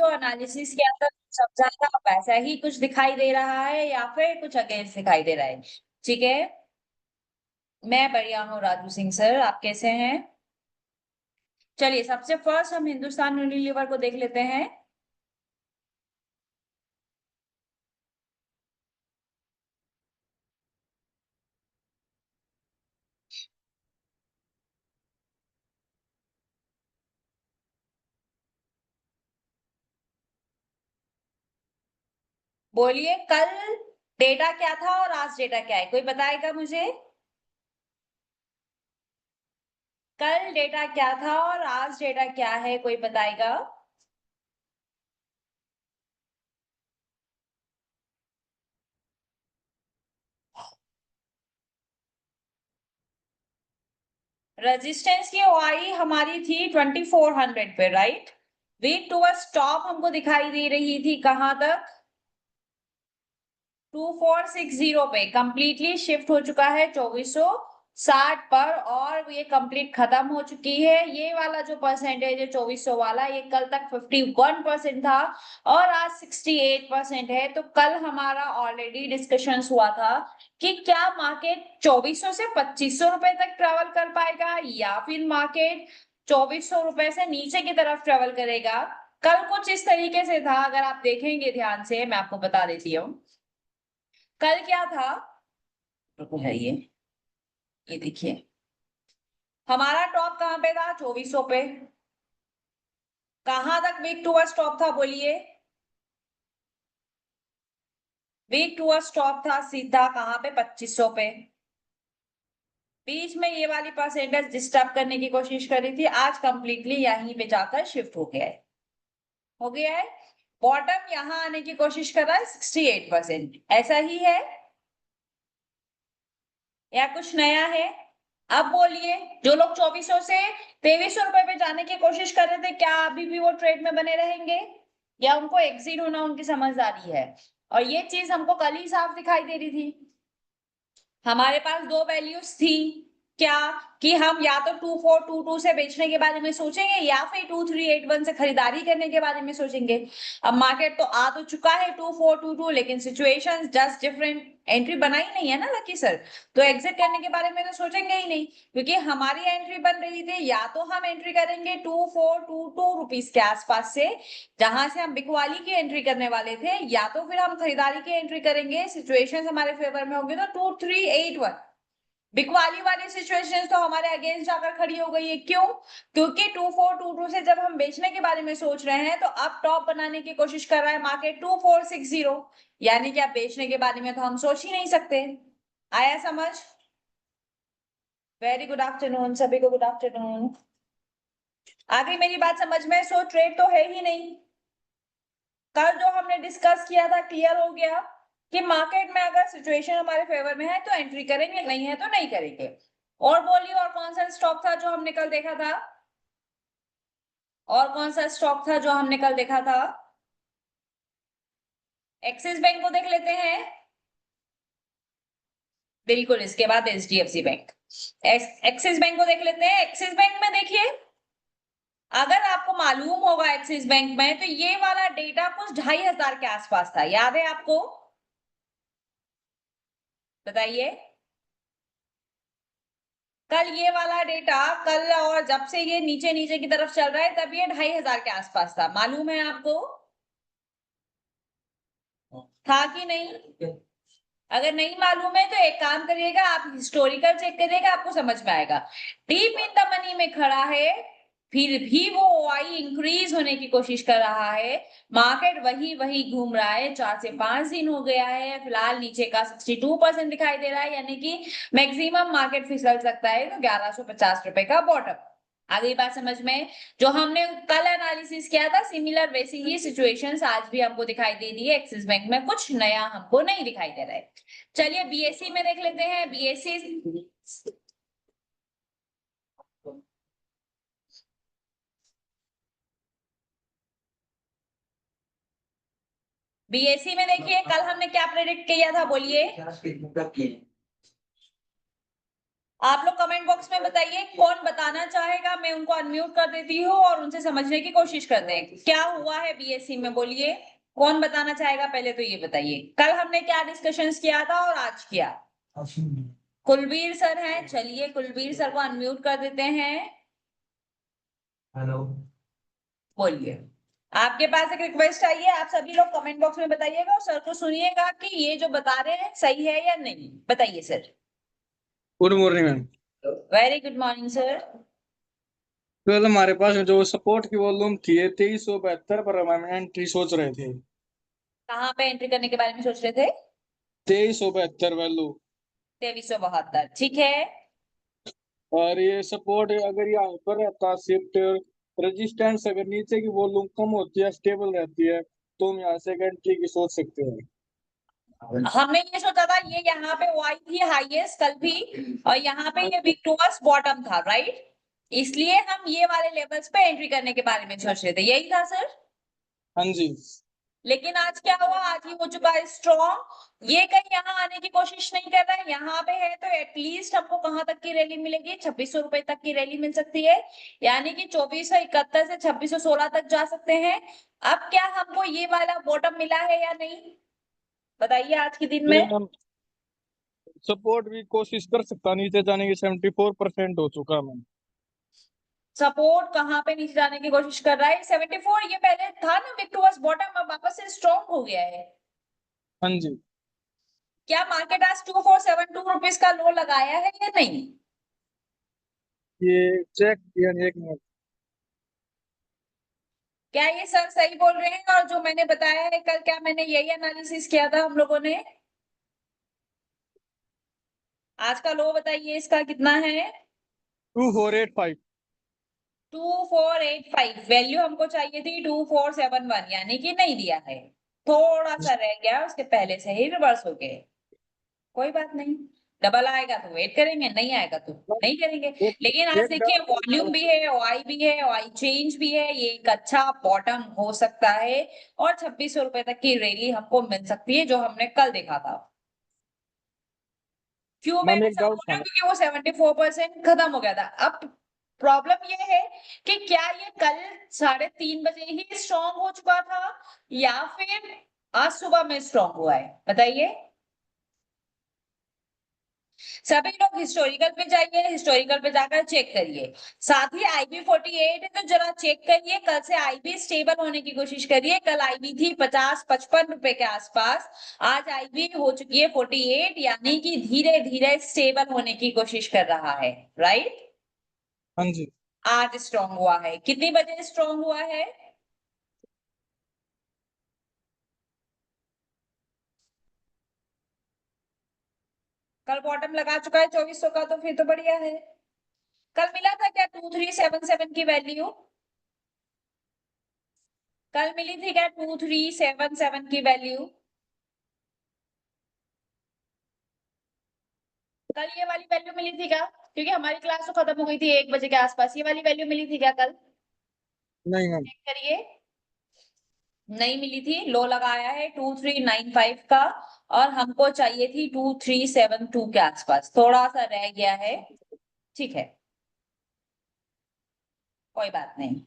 जो एनालिसिस किया था समझा था वैसा ही कुछ दिखाई दे रहा है या फिर कुछ अगेंस्ट दिखाई दे रहा है? ठीक है, मैं बढ़िया हूँ राजू सिंह सर, आप कैसे हैं? चलिए सबसे फर्स्ट हम हिंदुस्तान यूनिलीवर को देख लेते हैं। बोलिए कल डेटा क्या था और आज डेटा क्या है, कोई बताएगा मुझे? कल डेटा क्या था और आज डेटा क्या है, कोई बताएगा? रेजिस्टेंस की ओआई हमारी थी 2400 पे, राइट? वीक टू स्टॉप हमको दिखाई दे रही थी कहां तक? 2460 पे। कंप्लीटली शिफ्ट हो चुका है 2460 पर और ये कंप्लीट खत्म हो चुकी है। ये वाला जो परसेंटेज है 2400 वाला, ये कल तक 51% था और आज 68% है। तो कल हमारा ऑलरेडी डिस्कशन हुआ था कि क्या मार्केट 2400 से 2500 रुपए तक ट्रेवल कर पाएगा या फिर मार्केट 2400 रुपए से नीचे की तरफ ट्रेवल करेगा। कल कुछ इस तरीके से था, अगर आप देखेंगे ध्यान से मैं आपको बता देती हूँ कल क्या था। रुको है ये देखिए, हमारा टॉप कहाँ पे था? 2400 पे। कहां तक वीक टू स्टॉप था बोलिए? वीक टू स्टॉप था सीधा कहां पे? 2500 पे। बीच में ये वाली परसेंटेज डिस्टर्ब करने की कोशिश करी थी, आज कंप्लीटली यहीं पे जाकर शिफ्ट हो गया है। हो गया है। बॉटम यहां आने की कोशिश कर रहा है 68%, ऐसा ही है या कुछ नया है? अब बोलिए, जो लोग 2400 से 2300 रुपए पे जाने की कोशिश कर रहे थे, क्या अभी भी वो ट्रेड में बने रहेंगे या उनको एग्जिट होना उनकी समझदारी है? और ये चीज हमको कल ही साफ दिखाई दे रही थी। हमारे पास दो वैल्यूज थी, क्या? कि हम या तो 2422 से बेचने के बारे में सोचेंगे या फिर 2381 से खरीदारी करने के बारे में सोचेंगे। अब मार्केट तो आ तो चुका है 2422, लेकिन सिचुएशन जस्ट डिफरेंट। एंट्री बनाई नहीं है ना लकी सर, तो एग्जिट करने के बारे में तो सोचेंगे ही नहीं, क्योंकि हमारी एंट्री बन रही थी या तो हम एंट्री करेंगे 2422 के आसपास से, जहां से हम बिकवाली की एंट्री करने वाले थे, या तो फिर हम खरीदारी की एंट्री करेंगे, सिचुएशंस हमारे फेवर में होंगे तो 2381। बिकवाली वाली सिचुएशन तो हमारे अगेंस्ट जाकर खड़ी हो गई है, क्यों? क्योंकि 2422 से जब हम बेचने के बारे में सोच रहे हैं तो अब टॉप बनाने की कोशिश कर रहा है मार्केट 2460, यानी कि अब बेचने के बारे में तो हम सोच ही नहीं सकते। आया समझ? वेरी गुड आफ्टरनून सभी को, गुड आफ्टरनून। आ गई मेरी बात समझ में? सो ट्रेड तो है ही नहीं। कल जो हमने डिस्कस किया था क्लियर हो गया कि मार्केट में अगर सिचुएशन हमारे फेवर में है तो एंट्री करेंगे, नहीं है तो नहीं करेंगे। और बोलिए, और कौन सा स्टॉक था जो हमने कल देखा था? और कौन सा स्टॉक था जो हमने कल देखा था? एक्सिस बैंक को देख लेते हैं। बिल्कुल, इसके बाद एचडीएफसी बैंक। एक्सिस बैंक को देख लेते हैं। एक्सिस बैंक में देखिए, अगर आपको मालूम होगा एक्सिस बैंक में, तो ये वाला डेटा कुछ 2500 के आसपास था, याद है आपको? बताइए। कल ये वाला डेटा, कल और जब से ये नीचे नीचे की तरफ चल रहा है तब ये 2500 के आसपास था, मालूम है आपको? था कि नहीं? अगर नहीं मालूम है तो एक काम करिएगा, आप हिस्टोरिकल चेक करिएगा, आपको समझ में आएगा। डीप इन द मनी में खड़ा है, फिर भी वो ओआई इंक्रीज होने की कोशिश कर रहा है। मार्केट वही वही घूम रहा है, 4 से 5 दिन हो गया है, फिलहाल नीचे का 62% दिखाई दे रहा है, यानी कि मैक्सिमम मार्केट फिसल सकता है तो 1150 रुपए का बॉटम। आ गई बात समझ में? जो हमने कल एनालिसिस किया था सिमिलर वैसी ही सिचुएशंस आज भी हमको दिखाई दे रही है एक्सिस बैंक में, कुछ नया हमको नहीं दिखाई दे रहा है। चलिए बीएससी में देख लेते हैं। बीएससी में देखिए, कल हमने क्या प्रेडिक्ट किया था बोलिए? आप लोग कमेंट बॉक्स में बताइए कौन बताना चाहेगा, मैं उनको अनम्यूट कर देती हूँ और उनसे समझने की कोशिश करते हैं क्या हुआ है बीएससी में। बोलिए कौन बताना चाहेगा, पहले तो ये बताइए कल हमने क्या डिस्कशंस किया था और आज क्या। कुलबीर सर हैं, चलिए कुलबीर सर को अनम्यूट कर देते हैं। हेलो, बोलिए, आपके पास एक रिक्वेस्ट आई है, आप सभी लोग कमेंट बॉक्स में बताइएगा और सर को सुनिएगा कि ये जो बता रहे हैं सही है या नहीं। बताइए sir. Good morning ma'am. Very good morning sir. कल हमारे पास जो सपोर्ट की वॉल्यूम थी 2372 पर हम एंट्री सोच रहे थे। कहाँ पे एंट्री करने के बारे में सोच रहे थे? 2372 वैल्यू। 2372, ठीक है। और ये सपोर्ट अगर यहाँ पर रहता शिफ्ट रेजिस्टेंस अगर नीचे की वॉल्यूम कम होती है स्टेबल रहती है तो हम यहाँ से एक एंट्री की सोच सकते हैं। हमने ये सोचा था ये यहाँ पे वाई थी हाईएस्ट कल भी, और यहाँ पे ये वीक टूवर्ड्स बॉटम था, राइट? इसलिए हम ये वाले लेवल्स पे एंट्री करने के बारे में सोच रहे थे, यही था सर। हाँ जी। लेकिन आज क्या हुआ, आज ही हो चुका है स्ट्रॉन्ग, ये कहीं यहाँ आने की कोशिश नहीं कर रहा है, यहाँ पे है तो एटलीस्ट हमको कहाँ तक की रैली मिलेगी, 2600 रुपए तक की रैली मिल सकती है, यानी कि 2471 से 2616 तक जा सकते हैं। अब क्या हमको ये वाला बॉटम मिला है या नहीं, बताइए आज के दिन में। सपोर्ट भी कोशिश कर सकता नीचे जाने की 74% हो चुका मैम। सपोर्ट कहाँ पे नीचे जाने की कोशिश कर रहा है? 74, ये पहले था ना वीक टुवर्ड्स बॉटम, अब वापस से स्ट्रॉन्ग हो गया है। हाँ जी। क्या मार्केट आज 2472 रुपीज का लो लगाया है या नहीं? ये चेक किया नहीं, एक मिनट। क्या ये सर सही बोल रहे हैं? और जो मैंने बताया है कल, क्या मैंने यही एनालिसिस किया था हम लोगों ने? आज का लो बताइए इसका कितना है? 2485। 2485, वैल्यू हमको चाहिए थी 2471, यानी कि नहीं दिया है, थोड़ा सा रह गया, उसके पहले से ही रिवर्स हो गए। कोई बात नहीं, डबल आएगा तो वेट करेंगे, नहीं आएगा तो नहीं करेंगे। एक लेकिन आज एक देखिए वॉल्यूम भी है, ओआई भी है, ओआई चेंज भी है, ये एक अच्छा बॉटम हो सकता है और 2600 रुपए तक की रैली हमको मिल सकती है जो हमने कल देखा था। क्यों मैम मैंने एक ऐसा डाउट बोला, था। क्योंकि वो 74% खत्म हो गया था। अब प्रॉब्लम ये है कि क्या ये कल 3:30 बजे ही स्ट्रॉन्ग हो चुका था या फिर आज सुबह में स्ट्रॉन्ग हुआ है, बताइए। सभी लोग हिस्टोरिकल पे जाइए, हिस्टोरिकल पे जाकर चेक करिए, साथ ही IB48 है तो जरा चेक करिए, कल से IB स्टेबल होने की कोशिश करिए। कल IB थी 50-55 रुपए के आसपास, आज IB हो चुकी है 48, यानी कि धीरे धीरे स्टेबल होने की कोशिश कर रहा है, राइट? हाँ जी। आज स्ट्रॉन्ग हुआ है, कितनी बजे स्ट्रॉन्ग हुआ है? कल बॉटम लगा चुका है 2400 का, तो फिर तो बढ़िया है। कल मिला था क्या 2377 की वैल्यू? कल मिली थी क्या 2377 की वैल्यू? कल ये वाली वैल्यू मिली थी क्या? क्योंकि हमारी क्लास तो खत्म हो गई थी 1 बजे के आसपास, ये वाली वैल्यू मिली थी क्या कल? नहीं मैम। चेक करिए, नहीं मिली थी। लो लगाया है 2395 का और हमको चाहिए थी 2372 के आसपास, थोड़ा सा रह गया है, ठीक है, कोई बात नहीं।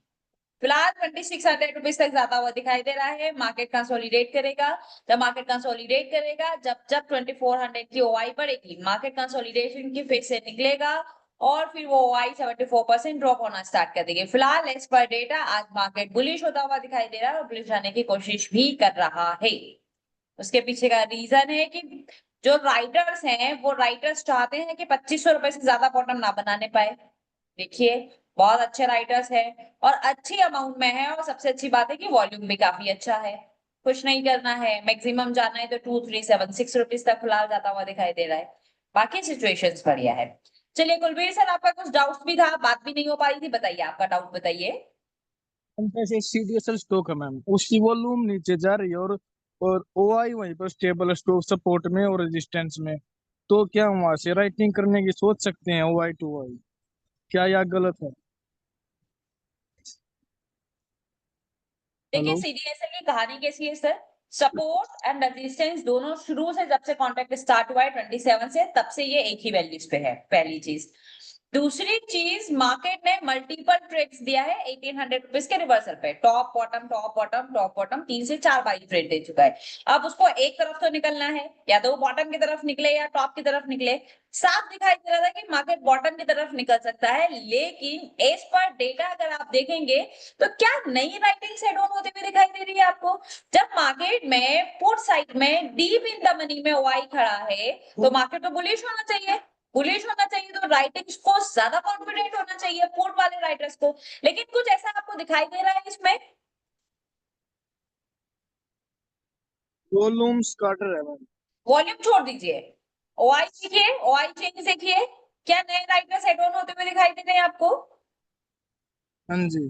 फिलहाल 2600 रुपीज तक ज्यादा हुआ दिखाई दे रहा है, मार्केट कंसोलिडेट करेगा। जब मार्केट कंसोलिडेट करेगा, जब जब 2400 की ओआई बढ़ेगी, मार्केट कंसोलिडेशन की फेज से निकलेगा और फिर वो ओआई 74% ड्रॉप होना स्टार्ट कर देगी। फिलहाल एज पर डेटा आज मार्केट बुलिश होता हुआ दिखाई दे रहा है और बुलिश जाने की कोशिश भी कर रहा है। उसके पीछे का रीजन है कि जो राइटर्स हैं वो राइटर्स चाहते हैं कि 2500 रुपए से ज्यादा बॉटम ना बनाने पाए। देखिए, बहुत अच्छे राइटर्स हैं और अच्छी अमाउंट में है, और सबसे अच्छी बात है कि वॉल्यूम भी काफी अच्छा है। कुछ नहीं करना है, मैक्सिमम जाना है तो 2376 रुपीज तक फिलहाल जाता हुआ दिखाई दे रहा है। बाकी सिचुएशंस बढ़िया है। चलिए कुलबीर सर, आपका कुछ डाउट भी था, बात भी नहीं हो पा रही थी, बताइए आपका डाउट बताइए। जैसे CDSL स्टॉक है मैम, उसकी वॉल्यूम नीचे जा रही है और OI वहीं पर स्टेबल स्टॉक सपोर्ट में और रेजिस्टेंस में। तो क्या हम वहां से राइटिंग करने की सोच सकते हैं OI टू OI? क्या यह गलत है? देखिए हेलो। सीडीएसएल की कहानी कैसी है सर? सपोर्ट एंड रेजिस्टेंस दोनों शुरू से जब से कॉन्ट्रैक्ट स्टार्ट हुआ है 27 से, तब से ये एक ही वैल्यूज पे है, पहली चीज। दूसरी चीज, मार्केट ने मल्टीपल ट्रेड्स दिया है 1800 रुपीज के रिवर्सल पे, top bottom top bottom top bottom 3 से 4 बारी ट्रेड दे चुका है। अब उसको एक तरफ तो निकलना है, या तो वो बॉटम की तरफ निकले या टॉप की तरफ निकले। साफ दिखाई दे रहा था कि मार्केट बॉटम की तरफ निकल सकता है, लेकिन एज पर डेटा अगर आप देखेंगे तो क्या नई राइटिंग सेट ऑन होते हुए दिखाई दे रही है आपको? जब मार्केट में पुट साइड में डीप इन द मनी में ओआई खड़ा है, तो मार्केट तो बुलिश होना चाहिए। बुलिश होना चाहिए तो राइटिंग्स को ज्यादा कॉन्फिडेंट होना चाहिए पुट वाले राइटर्स को, लेकिन कुछ ऐसा आपको दिखाई दे रहा है इसमें? वॉल्यूम स्कैटर है मैम। वॉल्यूम छोड़ दीजिए, ओआई देखिए, ओआई चेंज देखिए, क्या नए राइटर्स एड ऑन होते हुए दिखाई दे रहे हैं आपको? हाँ जी।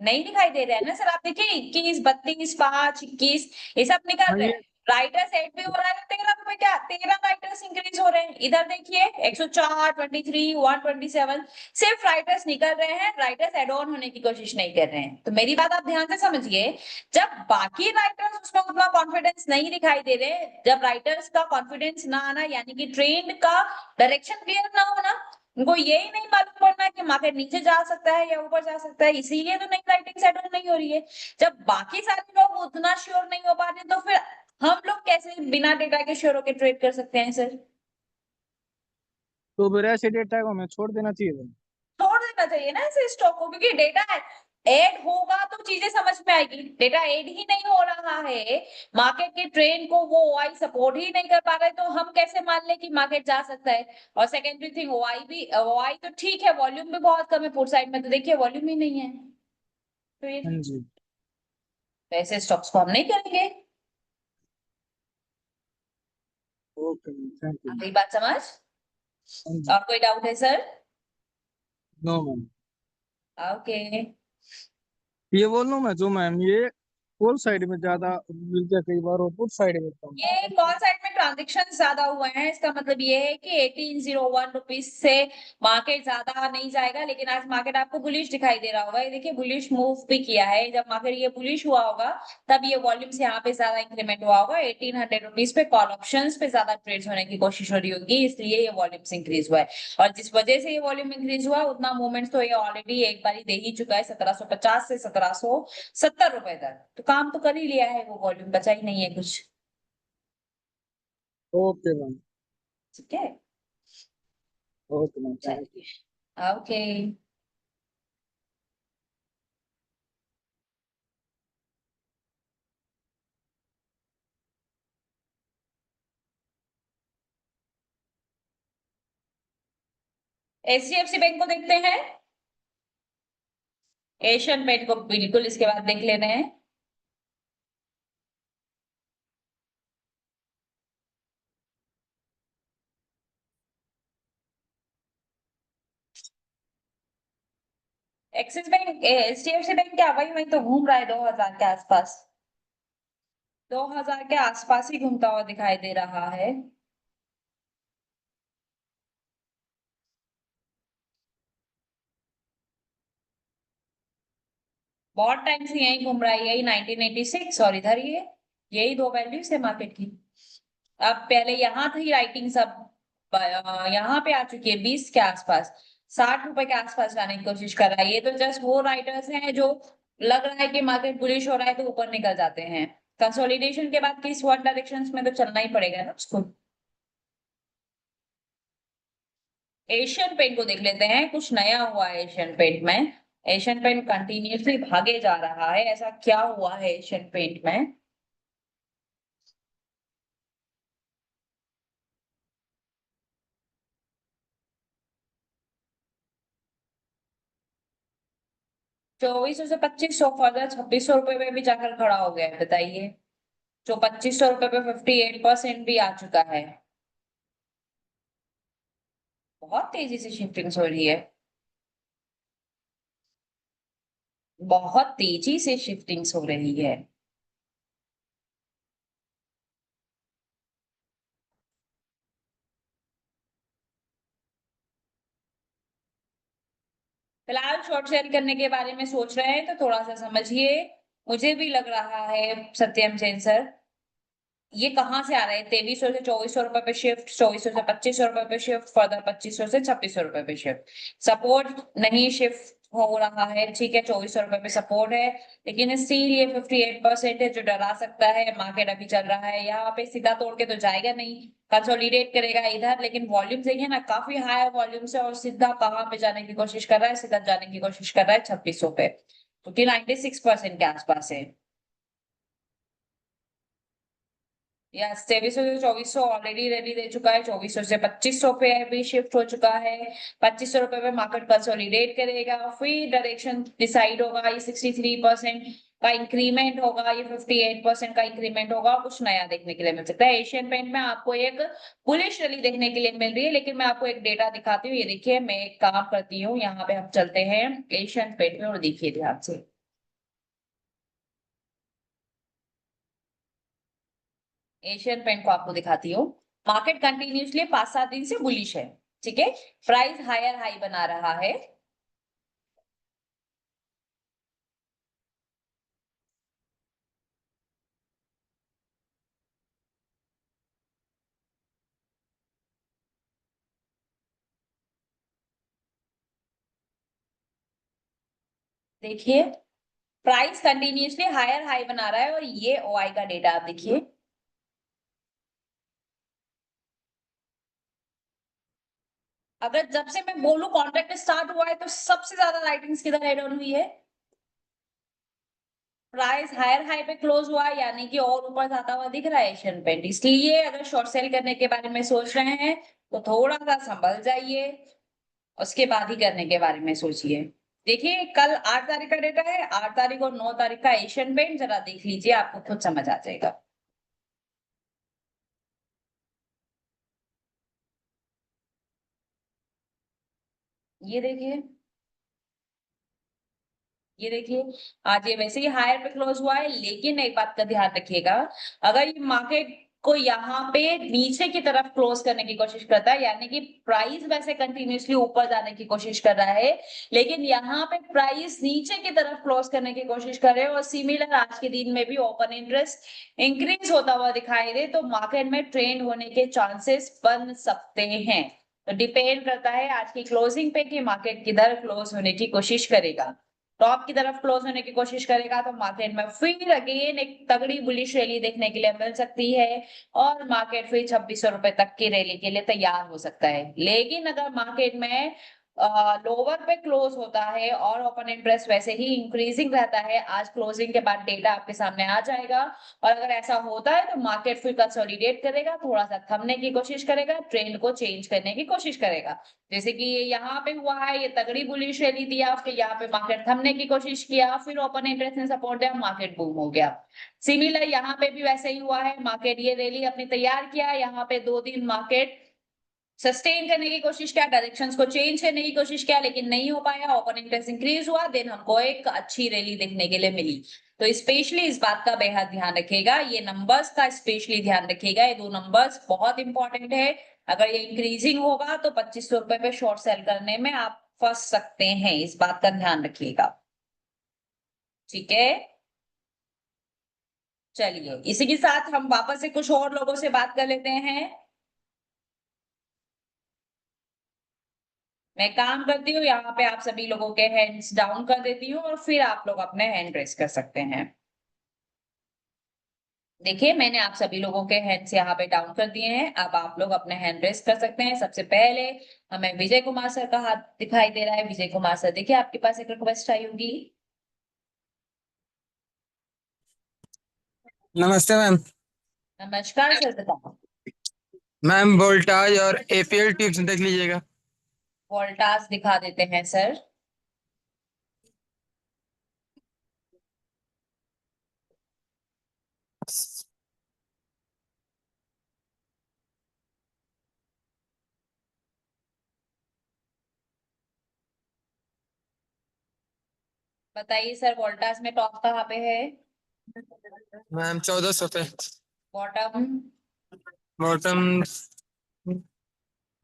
नहीं दिखाई दे रहा है ना सर, आप देखिए 21, 32, 5, 21, ये सब निकल हाँ रहे ये हैं। राइटर्स एड भी हो रहा है 13 रुपए, क्या 13 राइटर्स इंक्रीज हो रहे हैं। इधर देखिए 104, 23, 127, सिर्फ राइटर्स निकल रहे हैं, राइटर्स एड ऑन होने की कोशिश नहीं कर रहे हैं। तो मेरी बात आप ध्यान से समझिए, जब बाकी राइटर्स उसमें उतना कॉन्फिडेंस नहीं दिखाई दे रहे, जब राइटर्स का कॉन्फिडेंस ना आना, यानी कि ट्रेंड का डायरेक्शन क्लियर ना होना, उनको यही नहीं मालूम पड़ना है कि मार्केट नीचे जा सकता है या ऊपर जा सकता है, इसीलिए तो नई राइटिंग सेटल नहीं हो रही है। जब बाकी सारे लोग उतना श्योर नहीं हो पा रहे, तो फिर हम लोग कैसे बिना डेटा के श्योर होकर ट्रेड कर सकते हैं सर? तो फिर ऐसे डेटा को हमें छोड़ देना चाहिए था। छोड़ देना चाहिए ना ऐसे स्टॉक को, क्योंकि डेटा ऐड होगा तो चीजें समझ में आएगी। डेटा ऐड ही नहीं हो रहा है, मार्केट के ट्रेंड को वो ओआई सपोर्ट ही नहीं कर पा रहे, तो हम कैसे मान ले कि मार्केट जा सकता है? और सेकेंडरी थिंग, ओआई तो ठीक है, वॉल्यूम भी बहुत कम है पुट साइड में, तो देखिए वॉल्यूम ही नहीं है, तो ये हाँ जी। ऐसे स्टॉक्स को हम नहीं करेंगे। Okay ma'am, thank you. आपकी बात समझ? हाँ जी। और कोई डाउट है सर? No ma'am. ओके। ये वॉल्यूम है जो मैम, ये फुल साइड में ज्यादा मिलता है कई बार, और फुल साइड में कम। ये कॉल साइड में ट्रांजेक्शन ज्यादा हुए हैं, इसका मतलब ये है कि 1801 रुपीज से मार्केट ज्यादा नहीं जाएगा, लेकिन आज मार्केट आपको बुलिश दिखाई दे रहा होगा। ये देखिए बुलिश मूव भी किया है, जब मार्केट ये बुलिश हुआ होगा तब ये वॉल्यूम्स यहाँ पे ज्यादा इंक्रीमेंट हुआ होगा। 1800 रुपीज पे कॉल ऑप्शंस पे ज्यादा ट्रेड्स होने की कोशिश हो रही होगी, इसलिए ये वॉल्यूम्स इंक्रीज हुआ है। और जिस वजह से ये वॉल्यूम इंक्रीज हुआ, उतना मूवमेंट तो ये ऑलरेडी एक बार दे ही चुका है, 1750 से 1770 रुपए तक, तो काम तो कर ही लिया है, वो वॉल्यूम बचा ही नहीं है कुछ। Okay ma'am. ठीक है, ओके मैम, थैंक यू। चलिए, ओके। एचडीएफसी बैंक को देखते हैं, एशियन पेंट को बिल्कुल इसके बाद देख लेते हैं। एक्सिस बैंक, एचडीएफसी बैंक क्या, वही वही तो घूम रहा है 2000 के आसपास, 2000 के आसपास ही घूमता हुआ दिखाई दे रहा है। बहुत टाइम से यही घूम रहा है, यही 1986, और इधर ये यही दो वैल्यूज है मार्केट की। अब पहले यहाँ थी राइटिंग सब, यहाँ पे आ चुकी है 20 के आसपास, 60 रुपए के आसपास जाने की कोशिश कर रहा है। ये तो जस्ट वो राइटर्स हैं जो लग रहा है कि मार्केट बुलिश हो रहा है तो ऊपर निकल जाते हैं। कंसोलिडेशन के बाद किस वन डायरेक्शन में तो चलना ही पड़ेगा ना उसको। एशियन पेंट को देख लेते हैं, कुछ नया हुआ है एशियन पेंट में। एशियन पेंट कंटिन्यूसली भागे जा रहा है, ऐसा क्या हुआ है एशियन पेंट में? चौबीस से 2500, फर्दर 2600 रुपए में भी जाकर खड़ा हो गया है, बताइए। जो 2500 रुपए पे 58% भी आ चुका है। बहुत तेजी से शिफ्टिंग हो रही है, बहुत तेजी से शिफ्टिंग हो रही है। फिलहाल शॉर्ट सेल करने के बारे में सोच रहे हैं तो थोड़ा सा समझिए। मुझे भी लग रहा है सत्यम जैन सर ये कहाँ से आ रहा है? 2300 से 2400 रुपए पे शिफ्ट, 2400 से 2500 रुपए पे शिफ्ट, फर्दर 2500 से 2600 रुपए पे शिफ्ट। सपोर्ट नहीं शिफ्ट हो रहा है, ठीक है, 2400 रुपए पे सपोर्ट है, लेकिन स्टिल ये 58% है, जो डरा सकता है। मार्केट अभी चल रहा है यहाँ पे, सीधा तोड़ के तो जाएगा नहीं, कंसोलिडेट करेगा इधर, लेकिन वॉल्यूम देखिए ना, काफी हाई वॉल्यूम से, और सीधा कहाँ पे जाने की कोशिश कर रहा है? सीधा जाने की कोशिश कर रहा है 2600 पे, तो 96% के आसपास है। यस, 2300 से 2400 ऑलरेडी रैली दे चुका है, 2400 से 2500 पे भी शिफ्ट हो चुका है। 2500 रुपए पे मार्केट कंसोलिडेट करेगा, फिर डायरेक्शन डिसाइड होगा, ये 63% का इंक्रीमेंट होगा, ये 58% का इंक्रीमेंट होगा, कुछ नया देखने के लिए मिल सकता है। एशियन पेंट में आपको एक बुलिश रैली देखने के लिए मिल रही है, लेकिन मैं आपको एक डेटा दिखाती हूँ। ये देखिए, मैं एक काम करती हूँ, यहाँ पे हम चलते हैं एशियन पेंट में, और देखिए ध्यान से, एशियन पेंट को आपको दिखाती हूँ। मार्केट कंटिन्यूसली 5-7 दिन से बुलिश है, ठीक है, प्राइस हायर हाई बना रहा है। देखिए, प्राइस कंटिन्यूसली हायर हाई बना रहा है, और ये ओआई का डेटा आप देखिए, अगर जब से मैं बोलूं कॉन्ट्रैक्ट स्टार्ट हुआ है, तो सबसे ज्यादा राइटिंग्स किधर हेड ऑन हुई है? प्राइस हायर हाई पे क्लोज हुआ है, यानी कि और ऊपर जाता हुआ दिख रहा है एशियन पेंट। इसलिए अगर शॉर्ट सेल करने के बारे में सोच रहे हैं, तो थोड़ा सा संभल जाइए, उसके बाद ही करने के बारे में सोचिए। देखिए, कल 8 तारीख का डेटा है, 8 तारीख और 9 तारीख का एशियन पेंट जरा देख लीजिए, आपको खुद समझ आ जाएगा। ये देखिए, ये देखिए, आज ये वैसे ही हायर पे क्लोज हुआ है, लेकिन एक बात का ध्यान रखिएगा, अगर ये मार्केट को यहाँ पे नीचे की तरफ क्लोज करने की कोशिश करता है, यानी कि प्राइस वैसे कंटिन्यूसली ऊपर जाने की कोशिश कर रहा है, लेकिन यहाँ पे प्राइस नीचे की तरफ क्लोज करने की कोशिश कर रहे हैं, और सिमिलर आज के दिन में भी ओपन इंटरेस्ट इंक्रीज होता हुआ दिखाई दे, तो मार्केट में ट्रेंड होने के चांसेस बन सकते हैं। तो डिपेंड करता है आज की क्लोजिंग पे कि मार्केट किधर क्लोज होने की कोशिश करेगा। टॉप की तरफ क्लोज होने की कोशिश करेगा, तो मार्केट में फिर अगेन एक तगड़ी बुलिश रैली देखने के लिए मिल सकती है, और मार्केट फिर 2600 रुपए तक की रैली के लिए तैयार हो सकता है। लेकिन अगर मार्केट में लोअर पे क्लोज होता है, और ओपन इंटरेस्ट वैसे ही इंक्रीजिंग रहता है, आज क्लोजिंग के बाद डेटा आपके सामने आ जाएगा, और अगर ऐसा होता है, तो मार्केट फिर कंसोलिडेट करेगा, थोड़ा सा थमने की कोशिश करेगा, ट्रेंड को चेंज करने की कोशिश करेगा। जैसे कि ये यहाँ पे हुआ है, ये तगड़ी बुलिश रैली दिया, फिर यहाँ पे मार्केट थमने की कोशिश किया, फिर ओपन इंटरेस्ट ने सपोर्ट दिया, मार्केट बूम हो गया। सिमिलर यहाँ पे भी वैसे ही हुआ है, मार्केट ये रैली अपनी तैयार किया, यहाँ पे 2 दिन मार्केट सस्टेन करने की कोशिश किया, डायरेक्शंस को चेंज करने की कोशिश किया, लेकिन नहीं हो पाया, ओपन इंटरेस्ट इंक्रीज हुआ, देन हमको एक अच्छी रैली देखने के लिए मिली। तो स्पेशली इस बात का बेहद ध्यान रखिएगा, ये नंबर्स का स्पेशली ध्यान रखिएगा, ये 2 नंबर्स बहुत इंपॉर्टेंट है। अगर ये इंक्रीजिंग होगा, तो 2500 रुपए पे शॉर्ट सेल करने में आप फंस सकते हैं, इस बात का ध्यान रखिएगा, ठीक है। चलिए, इसी के साथ हम वापस से कुछ और लोगों से बात कर लेते हैं। मैं काम करती हूँ, यहाँ पे आप सभी लोगों के हैंड्स डाउन कर देती हूँ, और फिर आप लोग अपने हैंड रेस कर सकते हैं। देखिए, मैंने आप सभी लोगों के हैंड्स यहाँ पे डाउन कर दिए हैं, अब आप लोग अपने हैंड रेस कर सकते हैं। सबसे पहले हमें विजय कुमार सर का हाथ दिखाई दे रहा है। विजय कुमार सर, देखिए आपके पास एक रिक्वेस्ट आई होगी। नमस्ते मैम। नमस्कार सर, बताओ। मैम वोल्टाज और एपीएल ट्यूब्स देख लीजिएगा। वोल्टास दिखा देते हैं सर। बताइए सर, वोल्टास में टॉप कहाँ पे है? मैम 1400 पे। बॉटम? बॉटम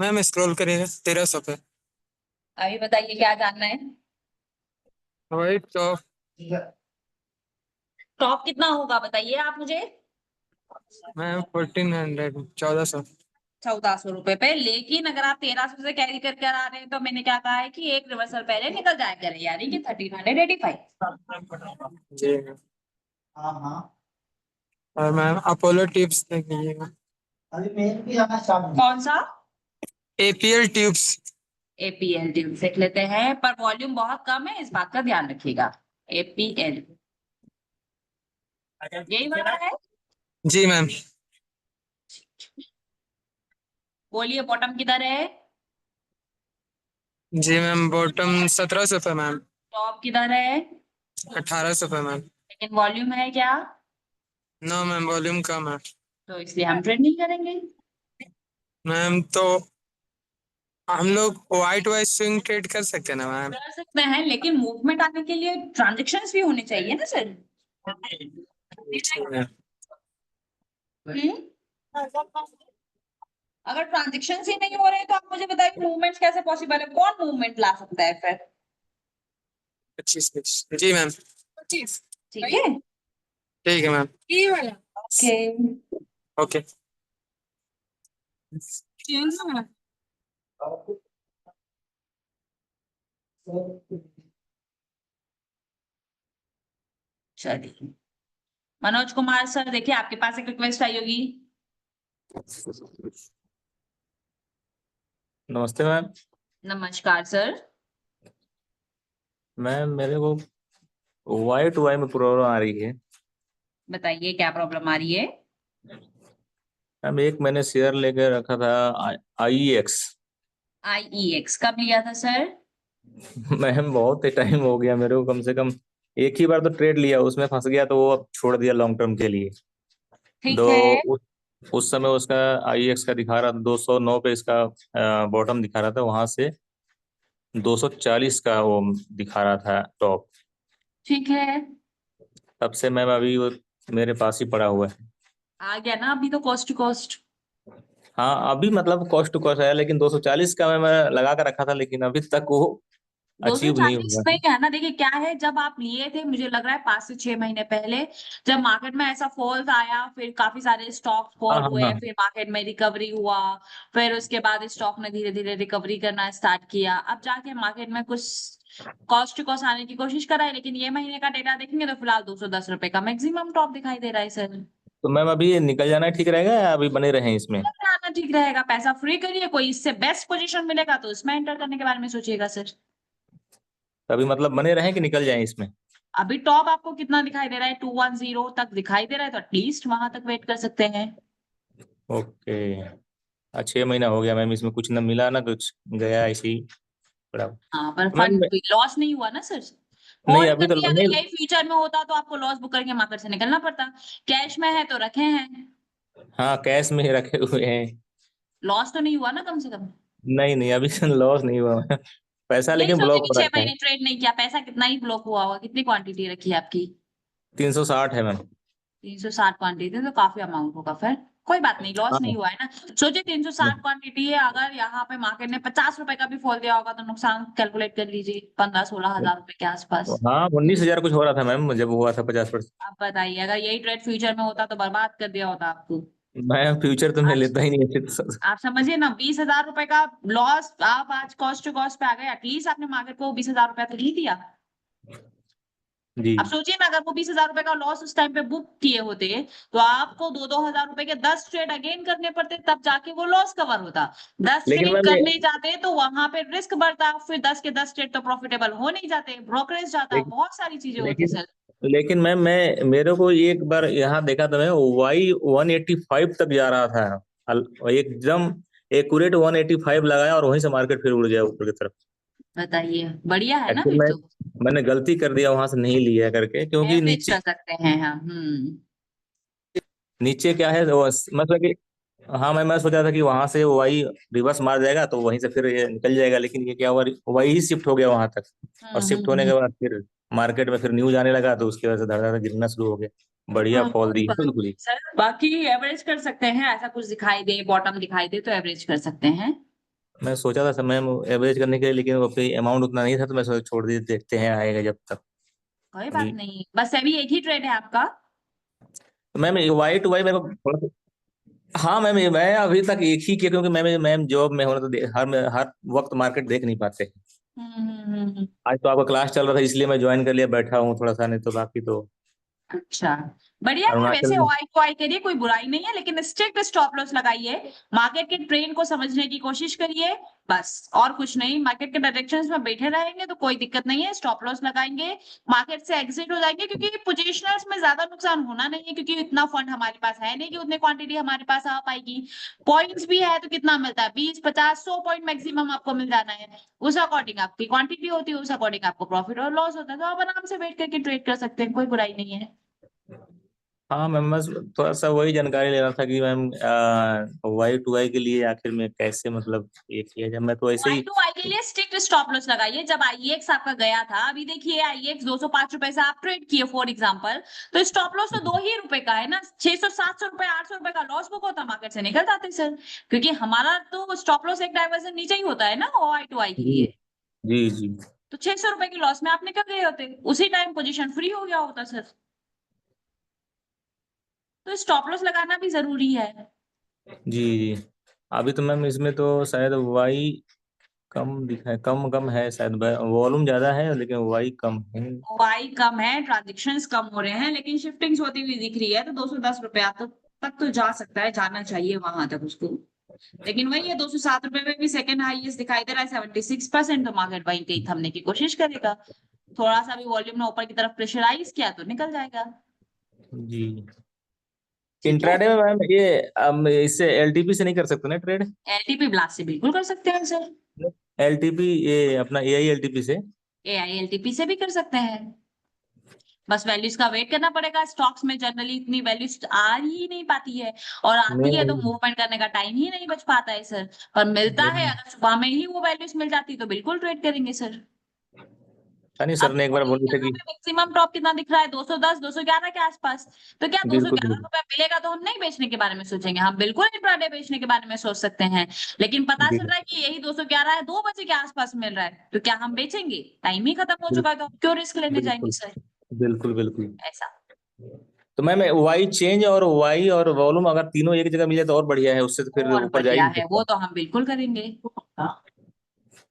मैम स्क्रॉल करिएगा 1300 पे। अभी बताइए क्या जानना है। वाइट टॉप टॉप कितना होगा बताइए आप मुझे। मैम 1400 1400 1400 रुपए पे, लेकिन अगर आप 1300 से कैरी करके आ रहे हैं तो मैंने क्या कहा है कि एक रिवर्सल पहले निकल जाया करे, यानी कि 1385। जी मैम। और मैम अपोलो ट्यूब्स देख लीजिएगा। कौन सा? APL tubes. एपीएल ट्यूब देख लेते हैं, पर वॉल्यूम बहुत कम है, इस बात का ध्यान रखिएगा। एपीएल यही वाला है। जी मैम। बोलिए बॉटम किधर है? जी मैम बॉटम 1700 पे मैम। टॉप किधर है? 1800 पे मैम। लेकिन वॉल्यूम है क्या? नो मैम वॉल्यूम कम है। तो इसलिए हम ट्रेड नहीं करेंगे। मैम तो हम लोग वाइट वाइट स्विंग ट्रेड कर सकते हैं ना मैम? कर सकते हैं, लेकिन मूवमेंट आने के लिए ट्रांजेक्शन्स भी होने चाहिए ना सर। हम्म? अगर ट्रांजेक्शन्स ही नहीं हो रहे हैं तो आप मुझे बताइए मूवमेंट्स कैसे पॉसिबल है? कौन मूवमेंट ला सकता है फिर? 25 जी मैम। 25 ठीक है। ठीक है मैम। ये वाला ओके। ओके। चलिए मनोज कुमार सर, देखिए आपके पास एक रिक्वेस्ट आई होगी। नमस्ते मैम। नमस्कार सर। मैम मेरे को वाई टू वाई में प्रॉब्लम आ रही है। बताइए क्या प्रॉब्लम आ रही है? मैम एक मैंने शेयर लेकर रखा था IEX। आईईएक्स कब लिया था सर? मैम बहुत ही टाइम हो गया मेरे को, कम से कम एक ही बार तो ट्रेड लिया, उसमें फंस गया तो वो अब छोड़ दिया लॉन्ग टर्म के लिए। ठीक दो है। उस समय उसका IEX का दिखा रहा था 209 पे, इसका बॉटम दिखा रहा था, वहां से 240 का वो दिखा रहा था टॉप। ठीक है। तब से मैम अभी वो मेरे पास ही पड़ा हुआ है। आ गया ना अभी तो कॉस्ट टू कॉस्ट। हाँ अभी मतलब कॉस्ट टू कॉस्ट है, लेकिन 240 का मैं लगा कर रखा था, लेकिन अभी तक वो दो सौ अचीव नहीं चालीस हुआ नहीं है। है ना, देखिए क्या है, जब आप लिए थे मुझे लग रहा है 5 से 6 महीने पहले, जब मार्केट में ऐसा फॉल आया, फिर काफी सारे स्टॉक हाँ फॉल हाँ हुए, हाँ। फिर मार्केट में रिकवरी हुआ, फिर उसके बाद स्टॉक ने धीरे धीरे रिकवरी करना स्टार्ट किया, अब जाके मार्केट में कुछ कॉस्ट टू कॉस्ट आने की कोशिश करा है, लेकिन ये महीने का डेटा देखेंगे तो फिलहाल 210 रुपए का मैक्सिमम टॉप दिखाई दे रहा है सर। तो मैम अभी ये निकल जाना ठीक रहेगा या अभी बने रहें इसमें? आना ठीक रहेगा, पैसा फ्री करिए, कोई इससे बेस्ट पोजीशन मिलेगा तो इसमें एंटर करने के बारे में सोचिएगा सर। अभी मतलब बने रहें कि निकल जाएं इसमें? अभी टॉप आपको कितना दिखाई दे रहा है? 210 तक दिखाई दे रहा है, तो एटलीस्ट वहां तक वेट कर सकते हैं। ओके। 6 महीना हो गया मैम, इसमें कुछ ना मिला ना कुछ, गया ऐसे ही पड़ा। हाँ, पर मैम फंड लॉस नहीं हुआ ना सर? नहीं होल्ड अभी तो करिए, अगर नहीं। यही फ्यूचर में होता तो आपको लॉस बुक करके मार्केट से निकलना पड़ता। कैश में है तो रखे हैं। हाँ कैश में ही रखे हुए हैं। लॉस तो नहीं हुआ ना कम से कम? नहीं नहीं अभी लॉस नहीं हुआ मैम। पैसा यही लेकिन सोचे ब्लॉक कि हो छह रखा है। महीने ट्रेड नहीं किया, पैसा कितना ही ब्लॉक हुआ होगा, कितनी क्वांटिटी रखी है आपकी? 360 है मैम। 360 क्वांटिटी तो काफी अमाउंट होगा फिर। कोई बात नहीं, लॉस नहीं हाँ हुआ है ना। सोचिए 360 क्वांटिटी है, अगर यहाँ पे मार्केट ने 50 रुपए का भी फॉल दिया होगा तो नुकसान कैलकुलेट कर लीजिए, 15-16 हजार रुपए के आसपास। हाँ 19,000 कुछ हो रहा था मैम जब हुआ था 50%। अब बताइए अगर यही ट्रेड फ्यूचर में होता तो बर्बाद कर दिया होता आपको। मैं फ्यूचर तो मैं आज लेता ही नहीं है। आप समझिए ना, 20 हजार रुपए का लॉस आप आज कॉस्ट टू कॉस्ट पे आ गए, एटलीस्ट आपने मार्केट को 20 हजार रुपया तो नहीं दिया। जी। अब सोचिए ना, अगर वो 20 हजार रुपए का लॉस उस टाइम पे बुक किए होते तो आपको 2-2 हजार रुपए के 10 ट्रेड अगेन करने पड़ते, तब जाके वो लॉस कवर होता। 10 लेकिन ट्रेड मैम करने जाते तो वहां पे रिस्क बढ़ता, फिर 10 के 10 ट्रेड तो प्रॉफिटेबल हो नहीं जाते, ब्रोकरेज जाता, लेकिन बहुत सारी चीजें होती लेकिन सर। लेकिन मैम मैं मेरे को एक बार यहाँ देखा था मैं, Y185 तक जा रहा था। एकदम एक्यूरेट 185 लगाया और वहीं से मार्केट फिर उड़ गया ऊपर की तरफ। बताइए, बढ़िया है ना एक्चुअली फिर मैं तो। मैंने गलती कर दिया वहां से नहीं लिया करके, क्योंकि एवरेज नीचे कर सकते हैं हम। नीचे क्या है वो मतलब कि, हाँ मैं सोचा था कि वहां से वाई रिवर्स मार जाएगा तो वहीं से फिर ये निकल जाएगा, लेकिन ये क्या हुआ, वाई ही शिफ्ट हो गया वहां तक। और शिफ्ट होने हम्म। के बाद फिर मार्केट में फिर न्यूज आने लगा तो उसकी वजह से धड़ धड़ गिरना शुरू हो गया, बढ़िया हाँ, फॉल कोई दी बात बिल्कुल नहीं ही। सर, बाकी एवरेज कर सकते हैं, ऐसा कुछ दिखाई दे, बॉटम दिखाई दे तो एवरेज कर सकते हैं। मैं सोचा था सर मैम एवरेज करने के लिए, लेकिन वो फिर अमाउंट उतना नहीं था तो मैं सोचा छोड़ दी, देखते हैं आएगा जब तक। कोई बात अभी नहीं, बस अभी एक ही ट्रेड है आपका। तो मैम वाई टू वाई मेरे को थोड़ा हाँ मैम, मैं अभी तक एक ही किया, क्योंकि मैम जॉब में होना, तो हर वक्त मार्केट देख नहीं पाते। हम्म। आज तो आपका क्लास चल रहा था, इसलिए मैं ज्वाइन कर लिया, बैठा हूँ थोड़ा सा, नहीं तो बाकी तो अच्छा, बढ़िया है। अरुणाचल वैसे में। ओआई को आई करिए, कोई बुराई नहीं है, लेकिन स्ट्रिक्ट स्टॉप लॉस लगाइए। मार्केट के ट्रेंड को समझने की कोशिश करिए, बस और कुछ नहीं। मार्केट के डायरेक्शंस में बैठे रहेंगे तो कोई दिक्कत नहीं है। स्टॉप लॉस लगाएंगे, मार्केट से एग्जिट हो जाएंगे, क्योंकि पोजिशनर्स में ज्यादा नुकसान होना नहीं है, क्योंकि इतना फंड हमारे पास है नहीं कि उतनी क्वांटिटी हमारे पास आ पाएगी। पॉइंट्स भी है तो कितना मिलता है, 20 50 100 पॉइंट मैक्सिमम आपको मिल जाना है। उस अकॉर्डिंग आपकी क्वांटिटी होती है, उस अकॉर्डिंग आपको प्रॉफिट और लॉस होता है, तो आप आराम से बैठ करके ट्रेड कर सकते हैं, कोई बुराई नहीं है। हाँ मैम, बस थोड़ा सा वही जानकारी लेना था कि मैम वाई टू वाई के लिए आखिर में कैसे, मतलब ये किया जाए। मैं तो ऐसे वाई ही। टू वाई के लिए स्ट्रिक्ट स्टॉप लॉस लगाइए। जब आईएक्स आपका गया था, अभी देखिए आईएक्स 205 रुपए से आप ट्रेड किए फॉर एग्जांपल, तो स्टॉप लॉस तो 2 ही रुपए का है ना। 600 700 रुपए 800 रुपए का लॉस बुक होता, मार्केट से निकल जाते सर, क्योंकि हमारा तो स्टॉप लॉस एक डाइवर्जन नीचे ही होता है ना आई टू आई के जी लिए। जी जी तो 600 रुपए की लॉस में आप निकल गए होते, उसी टाइम पोजीशन फ्री हो गया होता सर। तो स्टॉप लॉस लगाना भी जरूरी है। जी जी। अभी तो मैम इसमें तो शायद वाई कम दिखा है, कम कम है शायद, वॉल्यूम ज्यादा है लेकिन वाई कम है। वाई कम है, ट्रांजेक्शन्स कम हो रहे हैं, लेकिन शिफ्टिंग्स होती हुई दिख रही है, तो 210 रुपया तक तो जा सकता है, जाना चाहिए वहां तक उसको। लेकिन वही है, 207 रुपए में भी सेकंड हाईएस्ट दिखाई दे रहा है 76%, तो मार्केट वहीं कहीं थमने की कोशिश करेगा। थोड़ा सा भी वॉल्यूम ने ऊपर की तरफ प्रेशराइज किया तो निकल जाएगा। जी। ठीक है। इंट्राडे में मैम ये इससे एलटीपी से नहीं कर सकते ना ट्रेड? एलटीपी ब्लास्ट से बिल्कुल कर सकते हैं सर। एलटीपी ये अपना एआई एलटीपी से? एआई एलटीपी से भी कर सकते हैं। बस वैल्यूज का वेट करना पड़ेगा। स्टॉक्स में जनरली इतनी वैल्यूज आ ही नहीं पाती है, और आती है तो नहीं मूवमेंट करने का टाइम ही नहीं बच पाता है सर। पर मिलता है, नहीं, अगर सुबह में ही वो वैल्यूज मिल जाती तो बिल्कुल ट्रेड करेंगे सर। नहीं अब सर ने एक बार देखिए बोले थे यहाँ कि पे मैक्सिमम टॉप कितना दिख रहा है, 210 211 के आसपास। तो क्या दो सौ बिल्कुल ग्यारह बिल्कुल रुपए मिलेगा तो हम नहीं बेचने के बारे में सोचेंगे, हम बिल्कुल इंट्राडे बेचने के बारे में सोच सकते हैं। लेकिन पता चल बिल्कुल रहा है कि यही 211 है, 2 बजे के आसपास मिल रहा है, तो क्या हम बेचेंगे? टाइम ही खत्म हो चुका है, तो हम क्यों रिस्क लेने जाएंगे बिल्कुल सर? बिल्कुल बिल्कुल। ऐसा। तो मैम वाई चेंज और वाई और वॉल्यूम अगर तीनों एक जगह मिल जाए तो और बढ़िया है, उससे तो फिर और ऊपर जा ही बढ़िया नहीं है, वो सकता। तो हम बिल्कुल करेंगे।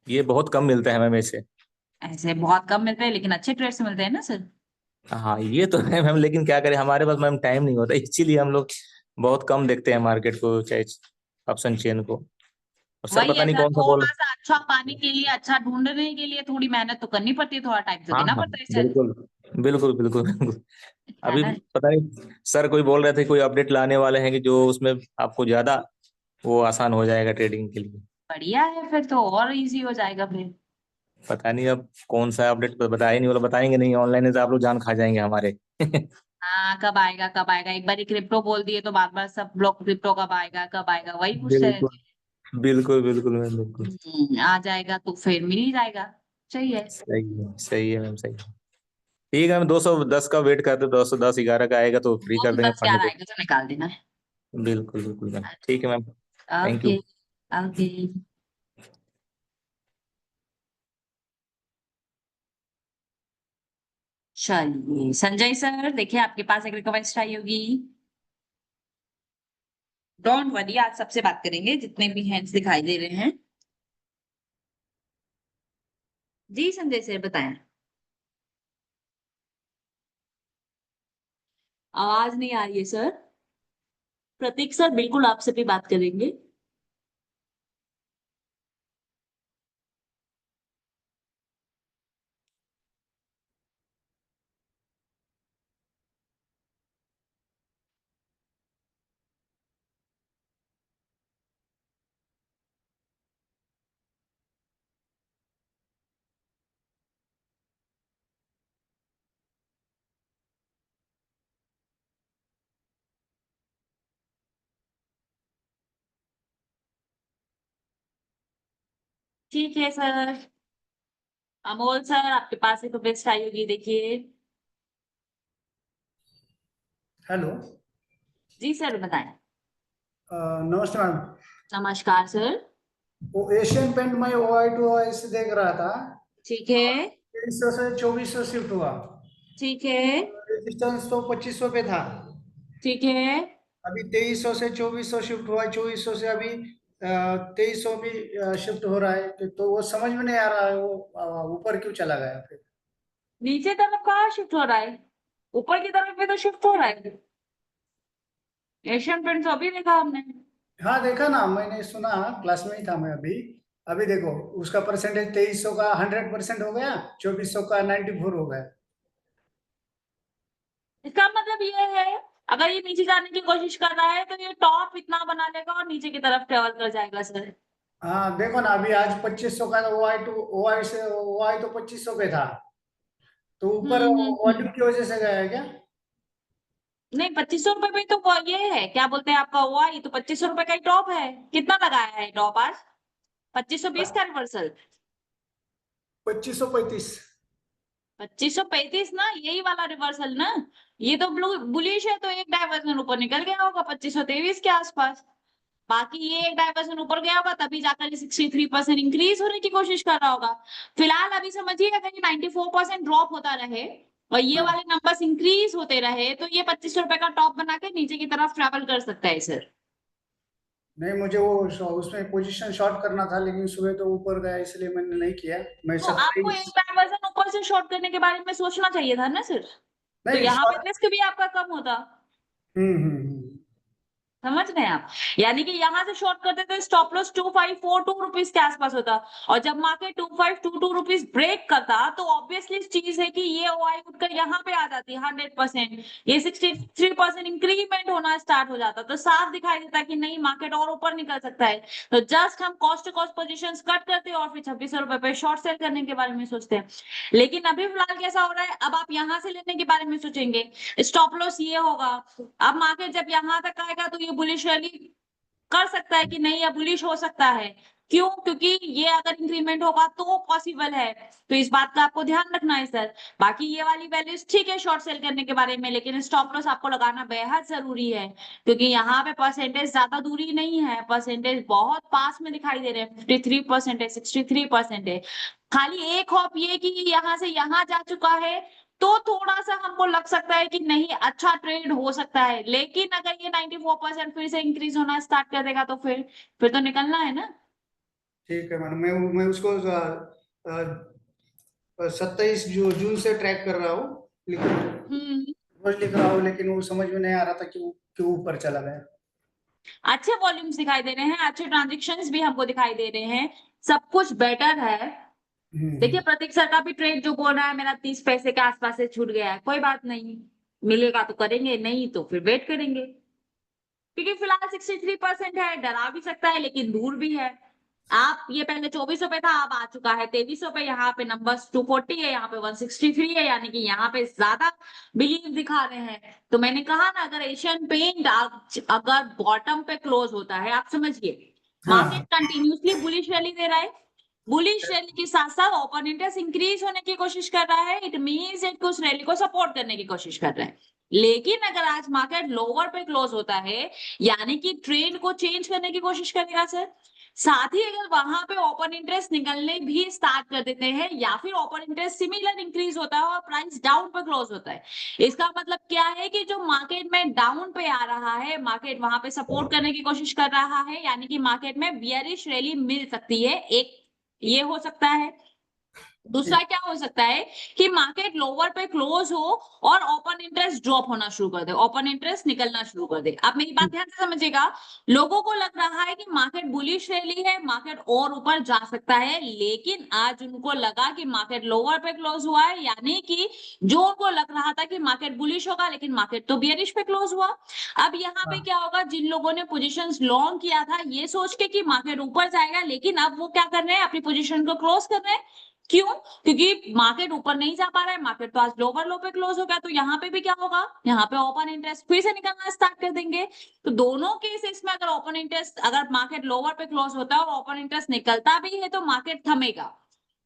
ये बहुत कम मिलता है मैम ऐसे। ऐसे बहुत कम मिलते हैं, लेकिन अच्छे ट्रेड से मिलते हैं ना सर। हाँ ये तो है मैम, लेकिन क्या करें, हमारे पास मैम टाइम नहीं होता, इसीलिए हम लोग बहुत कम देखते हैं मार्केट को, चाहे ऑप्शन चेन को। और सर वही पता है नहीं सर, कौन सा बोल। थोड़ा सा अच्छा पाने के लिए, अच्छा ढूंढने के लिए थोड़ी मेहनत तो करनी पड़ती है, थोड़ा टाइम तो हाँ देना हाँ पड़ता है सर। बिल्कुल बिल्कुल बिल्कुल बिल्कुल। है अभी ना? पता नहीं सर कोई बोल रहे थे कोई अपडेट लाने वाले हैं कि जो उसमें आपको ज्यादा वो आसान हो जाएगा ट्रेडिंग के लिए। बढ़िया है, फिर तो और इजी हो जाएगा फिर। पता नहीं अब कौन सा अपडेट बताया नहीं, बोला बताएंगे नहीं ऑनलाइन है तो आप लोग जान खा जाएंगे हमारे। हाँ, कब आएगा कब आएगा, एक बार क्रिप्टो बोल दिए तो बार बार सब लोग क्रिप्टो कब आएगा कब आएगा वही पूछते बिल्कुल रहते बिल्कुल बिल्कुल मैम बिल्कुल। हैं। आ जाएगा तो फिर मिल ही जाएगा। सही है। सही है मैम, सही है। ठीक है, हम 210 का वेट करते, 210 11 का आएगा तो फ्री वो कर तो देंगे दस फंड ग्यारह को। आएगा तो निकाल देना है। बिल्कुल बिल्कुल मैम, ठीक है ma'am. Thank okay. You. Okay. चलिए संजय सर, देखिए आपके पास एक रिक्वेस्ट आई होगी। डोंट वरी, आज सबसे बात करेंगे जितने भी हैंड्स दिखाई दे रहे हैं। जी संजय सर बताएं। आवाज नहीं आ रही है सर। प्रतीक सर बिल्कुल आपसे भी बात करेंगे। ठीक है सर। अमोल सर आपके पास एक रिक्वेस्ट आई होगी, देखिए। हेलो। जी सर बताएं। नमस्ते मैम। नमस्कार सर। वो एशियन पेंट में ओआई टू ओआई से देख रहा था, ठीक है। 2300 से 2400 शिफ्ट हुआ। ठीक है। रेजिस्टेंस तो 2500 पे था। ठीक है, अभी 2300 से 2400 शिफ्ट हुआ है, 2400 से अभी 2300 भी शिफ्ट हो रहा है, तो वो समझ में नहीं आ रहा है, वो ऊपर क्यों चला गया फिर। नीचे तरफ कहाँ शिफ्ट हो रहा है? ऊपर की तरफ भी तो शिफ्ट हो रहा है। एशियन पेंट्स अभी देखा हमने। हाँ देखा ना, मैंने सुना, क्लास में ही था मैं अभी। अभी देखो उसका परसेंटेज 2300 का 100% हो गया, 2400 का 94 हो गया। इसका मतलब ये है, अगर ये नीचे जाने की कोशिश कर रहा है तो ये टॉप इतना बना लेगा और नीचे की तरफ ट्रेवल कर जाएगा सर। हाँ देखो ना, अभी आज 2500 का ओ आई तो 2500 पे था, तो ऊपर वॉल्यूम की वजह से गया है क्या। नहीं, 2500 रुपए पे तो ये है, क्या बोलते हैं आपका हुआ, ये तो 2500 रुपए का ही टॉप है। कितना लगाया है टॉप आज? 2520 का रिवर्सल। 2535। 2535 ना, यही वाला रिवर्सल ना। ये तो बुलिश है, तो एक डाइवर्जन ऊपर निकल गया होगा 2523 के आसपास। बाकी ये एक डाइवर्जन ऊपर गया होगा, तभी जाकर ये 63% इंक्रीज होने की कोशिश कर रहा होगा। फिलहाल अभी समझिए, अगर ये 94% ड्रॉप होता रहे और ये वाले नंबर्स इंक्रीज होते रहे, तो ये 2500 रुपए का टॉप बना के नीचे की तरफ ट्रेवल कर सकता है सर। नहीं, मुझे वो उसमें पोजीशन शॉर्ट करना था, लेकिन सुबह तो ऊपर गया, इसलिए मैंने नहीं किया। मैं तो आपको 27। एक डाइवर्जन ऊपर से शॉर्ट करने के बारे में सोचना चाहिए था ना सर। तो नहीं यहाँ पे शॉर्ट। रिस्क भी आपका कम होता। हम्म। समझ रहे हैं आप? यानी कि यहाँ से शॉर्ट करते तो स्टॉप लॉस 2542 रुपीज के आसपास होता। और जब मार्केट 2522 रुपीज ब्रेक करता, तो ऑब्वियसली चीज है कि ये ओआई उठकर यहाँ पे आ जाती 100%, ये 63% इंक्रीमेंट होना स्टार्ट हो जाता। तो साफ दिखाई देता कि नहीं, मार्केट और ऊपर निकल सकता है। तो जस्ट हम cost to cost position cut करते हैं और फिर 2600 रुपए पे शॉर्ट सेल करने के बारे में सोचते हैं। लेकिन अभी फिलहाल कैसा हो रहा है, अब आप यहाँ से लेने के बारे में सोचेंगे, स्टॉप लॉस ये होगा। अब मार्केट जब यहाँ तक आएगा तो ये बुलिश रैली कर सकता है कि नहीं, या बुलिश हो सकता है। क्यों? क्योंकि ये अगर इंक्रीमेंट होगा तो पॉसिबल है। तो इस बात का आपको ध्यान रखना है सर। बाकी ये वाली वैल्यूज ठीक है शॉर्ट सेल करने के बारे में, लेकिन स्टॉप लॉस आपको लगाना बेहद जरूरी है, क्योंकि यहाँ पे परसेंटेज ज्यादा दूरी नहीं है, परसेंटेज बहुत पास में दिखाई दे रहे हैं। 53% है, 63% है। खाली एक होप ये कि यहाँ से यहाँ जा चुका है, तो थोड़ा सा हमको लग सकता है कि नहीं, अच्छा ट्रेड हो सकता है। लेकिन अगर ये 94% फिर से इंक्रीज होना स्टार्ट कर देगा, तो फिर तो निकलना है ना। ठीक है मैडम, मैं उसको 27 जून से ट्रैक कर रहा हूँ, लेकिन रोज लिख रहा हूँ, लेकिन वो समझ में नहीं आ रहा था कि क्यों ऊपर चला गया। अच्छे वॉल्यूम्स दिखाई दे रहे हैं, अच्छे ट्रांजेक्शन्स भी हमको दिखाई दे रहे हैं, सब कुछ बेटर है। देखिए, प्रतीक सर का भी ट्रेड जो बोल रहा है, मेरा 30 पैसे के आसपास से छूट गया है, कोई बात नहीं, मिलेगा तो करेंगे, नहीं तो फिर वेट करेंगे। क्योंकि फिलहाल 63% है, डरा भी सकता है लेकिन दूर भी है। आप ये पहले 2400 पे था, अब आ चुका है 2300 पे। यहाँ पे नंबर 240 है, यहाँ पे 163 है, यानी कि यहाँ पे ज्यादा बिलीव दिखा रहे हैं। तो मैंने कहा ना, अगर एशियन पेंट अगर बॉटम पे क्लोज होता है, आप समझिए, मार्केट हाँ कंटिन्यूसली बुलिश रैली दे रहा है, बुलिश रैली के साथ साथ ओपन इंटरेस्ट इंक्रीज होने की कोशिश कर रहा है, इट मींस इट उस रैली को सपोर्ट करने की कोशिश कर रहा है। लेकिन अगर आज मार्केट लोअर पे क्लोज होता है, यानी कि ट्रेंड को चेंज करने की कोशिश करेगा सर। साथ ही अगर वहां पे ओपन इंटरेस्ट निकलने भी स्टार्ट कर देते हैं, या फिर ओपन इंटरेस्ट सिमिलर इंक्रीज होता है और प्राइस डाउन पे क्लोज होता है, इसका मतलब क्या है कि जो मार्केट में डाउन पे आ रहा है, मार्केट वहां पे सपोर्ट करने की कोशिश कर रहा है, यानी कि मार्केट में बियरिश रैली मिल सकती है। एक ये हो सकता है। दूसरा क्या हो सकता है कि मार्केट लोअर पे क्लोज हो और ओपन इंटरेस्ट ड्रॉप होना शुरू कर दे, ओपन इंटरेस्ट निकलना शुरू कर दे। आप मेरी बात ध्यान से समझिएगा। लोगों को लग रहा है कि मार्केट बुलिश रैली है, मार्केट और ऊपर जा सकता है, लेकिन आज उनको लगा कि मार्केट लोअर पे क्लोज हुआ है, यानी कि जो उनको लग रहा था कि मार्केट बुलिश होगा, लेकिन मार्केट तो बियरिश पे क्लोज हुआ। अब यहाँ पे क्या होगा, जिन लोगों ने पोजीशंस लॉन्ग किया था ये सोच के कि मार्केट ऊपर जाएगा, लेकिन अब वो क्या कर रहे हैं, अपनी पोजीशन को क्लोज कर रहे हैं। क्यों? क्योंकि मार्केट ऊपर नहीं जा पा रहा है, मार्केट तो आज लोअर लो पे क्लोज हो गया। तो यहाँ पे भी क्या होगा, यहाँ पे ओपन इंटरेस्ट फिर से निकलना स्टार्ट कर देंगे। तो दोनों केसेस में अगर ओपन इंटरेस्ट, अगर मार्केट लोअर पे क्लोज होता है और ओपन इंटरेस्ट निकलता भी है, तो मार्केट थमेगा।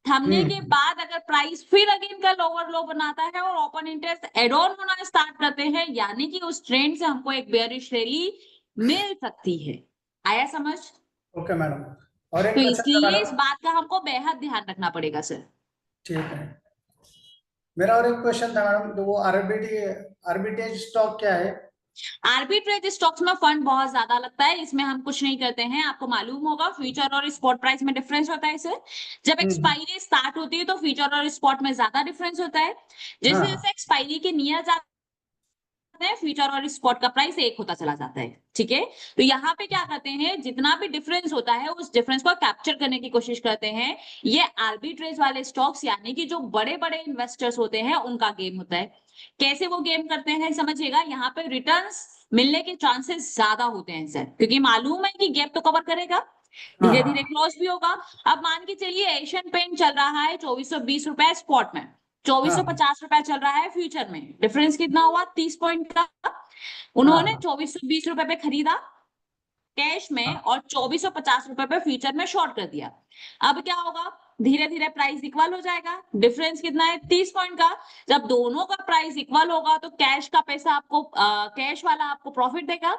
थमने के बाद अगर प्राइस फिर अगेन का लोअर लो बनाता है और ओपन इंटरेस्ट एड ऑन होना स्टार्ट करते हैं, यानी कि उस ट्रेंड से हमको एक बेयरिश रैली मिल सकती है। आया समझ? ओके मैडम, और एक तो क्वेश्चन था इसलिए इस मैडम। बात का हमको बेहद ध्यान रखना पड़ेगा सर। ठीक है, मेरा और एक क्वेश्चन था मैडम, तो वो आर्बिट्रेज स्टॉक क्या है। आर्बिट्रेज स्टॉक्स में फंड बहुत ज्यादा लगता है, इसमें हम कुछ नहीं करते हैं, आपको मालूम होगा फ्यूचर और स्पॉट प्राइस में डिफरेंस होता है सर। जब एक्सपायरी स्टार्ट होती है तो फ्यूचर और स्पॉट में ज्यादा डिफरेंस होता है, जैसे हाँ। जैसे एक्सपायरी के नियर जाते हैं फ्यूचर और स्पॉट का प्राइस एक होता चला जाता है। ठीक है, तो यहाँ पे क्या करते हैं, जितना भी डिफरेंस होता है उस डिफरेंस को कैप्चर करने की कोशिश करते हैं। ये आर्बिट्रेज वाले स्टॉक्स यानी कि जो बड़े बड़े इन्वेस्टर्स होते हैं उनका गेम होता है। कैसे वो गेम करते हैं समझिएगा, यहाँ पे रिटर्न्स मिलने के चांसेस ज्यादा होते हैं सर, क्योंकि मालूम है कि गैप तो कवर करेगा, हाँ। धीरे धीरे क्लोज भी होगा। अब मान के चलिए एशियन पेंट चल रहा है 2420 रुपए स्पॉट में, 2450 रुपए चल रहा है फ्यूचर में, डिफरेंस कितना हुआ 30 पॉइंट का। उन्होंने हाँ। 2420 रुपए पे खरीदा कैश में और 2450 रुपए पे फ्यूचर में शॉर्ट कर दिया। अब क्या होगा, धीरे धीरे प्राइस इक्वल हो जाएगा, डिफरेंस कितना है 30 पॉइंट का। जब दोनों का प्राइस इक्वल होगा तो कैश का पैसा आपको कैश वाला आपको प्रॉफिट देगा,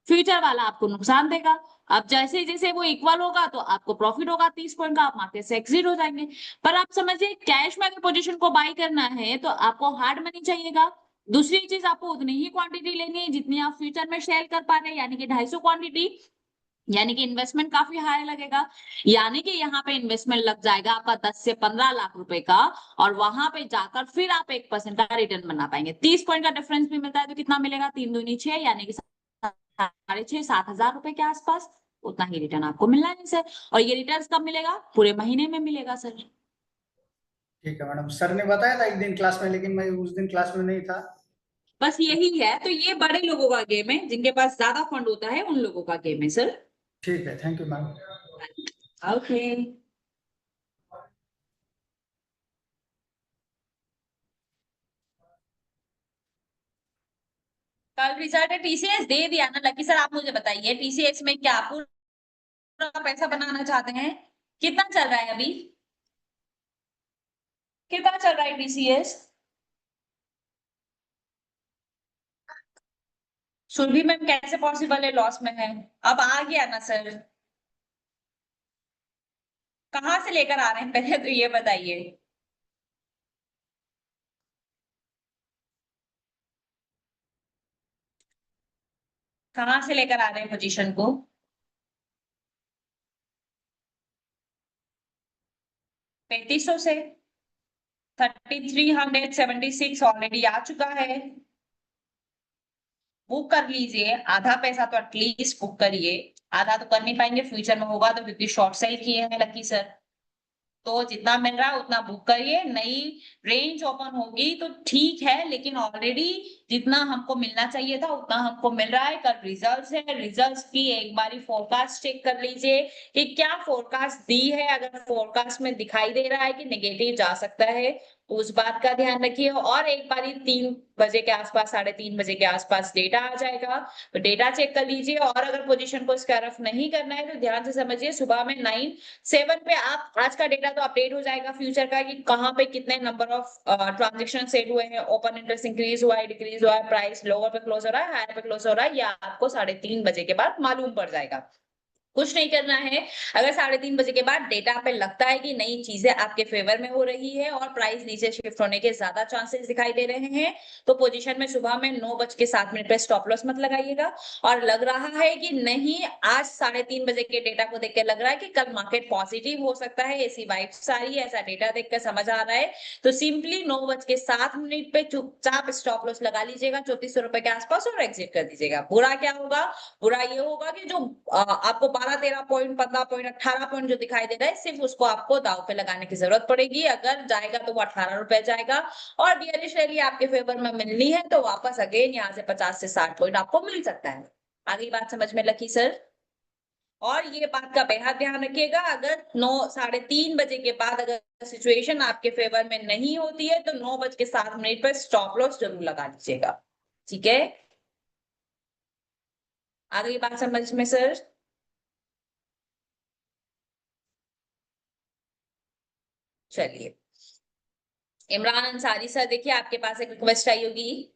फ्यूचर वाला आपको नुकसान देगा। अब जैसे जैसे वो इक्वल होगा तो आपको प्रॉफिट होगा 30 पॉइंट का, आप मार्केट से एग्जिट हो जाएंगे। पर आप समझिए कैश में अगर पोजीशन को बाई करना है तो आपको हार्ड मनी चाहिएगा। दूसरी चीज, आपको उतनी ही क्वांटिटी लेनी है जितनी आप फ्यूचर में सेल कर पा रहे हैं, यानी कि 250 क्वांटिटी, यानी कि इन्वेस्टमेंट काफी हाई लगेगा। यानी कि यहाँ पे इन्वेस्टमेंट लग जाएगा आपका 10 से 15 लाख रुपए का, और वहां पे जाकर फिर आप 1% का रिटर्न बना पाएंगे। 30 पॉइंट का डिफरेंस भी मिलता है तो कितना मिलेगा, 3 दूनी 6, यानी कि 6,500-7,000 रुपए के आसपास उतना ही रिटर्न आपको मिलना है सर। और ये रिटर्न कब मिलेगा, पूरे महीने में मिलेगा सर। ठीक है मैडम, सर ने बताया था एक दिन क्लास में, लेकिन मैं उस दिन क्लास में नहीं था। बस यही है, तो ये बड़े लोगों का गेम है, जिनके पास ज्यादा फंड होता है उन लोगों का गेम है सर। ठीक है, थैंक यू मैम। ओके, कल रिजल्ट है, टीसीएस दे दिया ना लकी सर, आप मुझे बताइए टीसीएस में क्या पूरा पैसा बनाना चाहते हैं, कितना चल रहा है अभी, कितना चल रहा है टीसीएस। सुरभि मैम कैसे पॉसिबल है लॉस में है, अब आ गया ना सर, कहाँ से लेकर आ रहे हैं पहले तो ये बताइए। कहाँ से लेकर आ रहे हैं पोजीशन को, 3500 से, 3376 ऑलरेडी आ चुका है, बुक कर लीजिए, आधा पैसा तो एटलीस्ट बुक करिए। आधा तो कर नहीं पाएंगे, फ्यूचर में होगा तो, क्योंकि शॉर्ट सेल किए हैं लकी सर। तो जितना मिल रहा है उतना बुक करिए, नई रेंज ओपन होगी तो ठीक है, लेकिन ऑलरेडी जितना हमको मिलना चाहिए था उतना हमको मिल रहा है। कल रिजल्ट्स है, रिजल्ट्स की एक बारी फोरकास्ट चेक कर लीजिए कि क्या फोरकास्ट दी है, अगर फोरकास्ट में दिखाई दे रहा है कि नेगेटिव जा सकता है तो उस बात का ध्यान रखिए। और एक बारी 3 बजे के आसपास, 3:30 बजे के आसपास डेटा आ जाएगा तो डेटा चेक कर लीजिए। और अगर पोजीशन को स्कैरफ नहीं करना है तो ध्यान से समझिए, सुबह में 9-7 पे आप, आज का डेटा तो अपडेट हो जाएगा फ्यूचर का कि कहाँ पे कितने नंबर ऑफ ट्रांजेक्शन सेट हुए हैं, ओपन इंटरेस्ट इंक्रीज हुआ है, डिक्रीज हुआ है, प्राइस लोअर पे क्लोज हो रहा है, हायर पे क्लोज हो रहा है, या आपको 3:30 बजे के बाद मालूम पड़ जाएगा। कुछ नहीं करना है, अगर 3:30 बजे के बाद डेटा पे लगता है कि नई चीजें आपके फेवर में हो रही है और प्राइस नीचे शिफ्ट होने के ज्यादा चांसेस दिखाई दे रहे हैं, तो पोजीशन में सुबह में 9:07 पे स्टॉप लॉस मत लगाइएगा। और लग रहा है कि नहीं, आज 3:30 बजे के डेटा को देख के लग रहा है कि कल मार्केट पॉजिटिव हो सकता है, ऐसी वाइब्स आ रही है, ऐसा डेटा देख कर समझ आ रहा है, तो सिंपली 9:07 पे चुपचाप स्टॉप लॉस लगा लीजिएगा 3400 रुपए के आसपास और एग्जिट कर दीजिएगा। बुरा क्या होगा, बुरा ये होगा कि जो आपको 12-13 पॉइंट, 15 पॉइंट, 18 पॉइंट जो दिखाई दे रहा है, सिर्फ उसको आपको दाव पे लगाने की जरूरत पड़ेगी। अगर जाएगा तो वो 18 रुपए जाएगा, और बियरिश रैली आपके फेवर में मिलनी है तो वापस अगेन यहाँ से 50 से 60 पॉइंट आपको मिल सकता है। आगे बात समझ में लगी सर। और ये बात का बेहद ध्यान रखिएगा, अगर 3:30 बजे के बाद अगर सिचुएशन आपके फेवर में नहीं होती है तो 9:07 पर स्टॉप लॉस जरूर लगा लीजिएगा। ठीक है, आगे बात समझ में सर। चलिए, इमरान अंसारी सर, देखिए आपके पास एक रिक्वेस्ट आई होगी।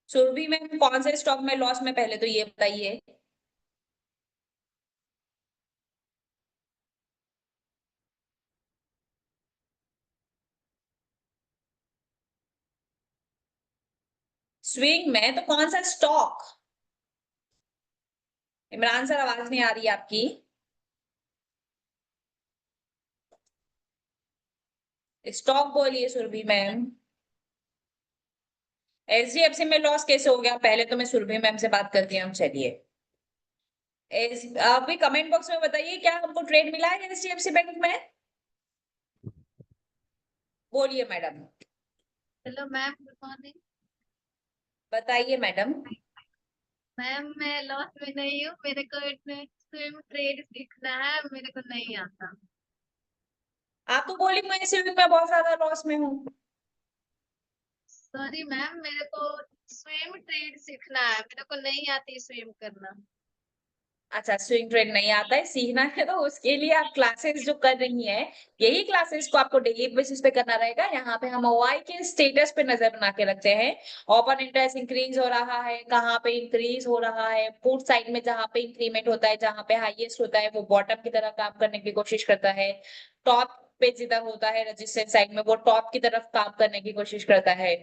सुरभि में कौन से स्टॉक में लॉस में, पहले तो ये बताइए। स्विंग में तो कौन सा स्टॉक? इमरान सर आवाज नहीं आ रही आपकी। स्टॉक बोलिए सुरभि मैम। एचडीएफसी में लॉस कैसे हो गया? पहले तो मैं सुरभि मैम से बात करती हूँ। चलिए अभी कमेंट बॉक्स में बताइए क्या हमको ट्रेड मिला है एचडीएफसी बैंक में? बोलिए madam. Hello ma'am, good morning. बताइए मैडम। मैम मैं लॉस में नहीं हूँ, मेरे को स्विम ट्रेड सीखना है, मेरे को नहीं आता। आप तो बोली मैं स्विंग में बहुत ज्यादा लॉस में हूँ। सॉरी मैम, मेरे को स्विम ट्रेड सीखना है, मेरे को नहीं आती स्विम करना। अच्छा, स्विंग ट्रेड नहीं आता है, सीखना है तो उसके लिए आप क्लासेस जो कर रही हैं, यही क्लासेस को आपको डेली बेसिस पे करना रहेगा। यहाँ पे हम ओआई के स्टेटस पे नजर बना के रखते हैं। ओपन इंटरेस्ट इंक्रीज हो रहा है, कहाँ पे इंक्रीज हो रहा है। पुट साइड में जहाँ पे इंक्रीमेंट होता है, जहाँ पे हाईएस्ट होता है, वो बॉटम की तरफ काम करने की कोशिश करता है। टॉप पे जिधर होता है रजिस्टेंस साइड में, वो टॉप की तरफ काम करने की कोशिश करता है।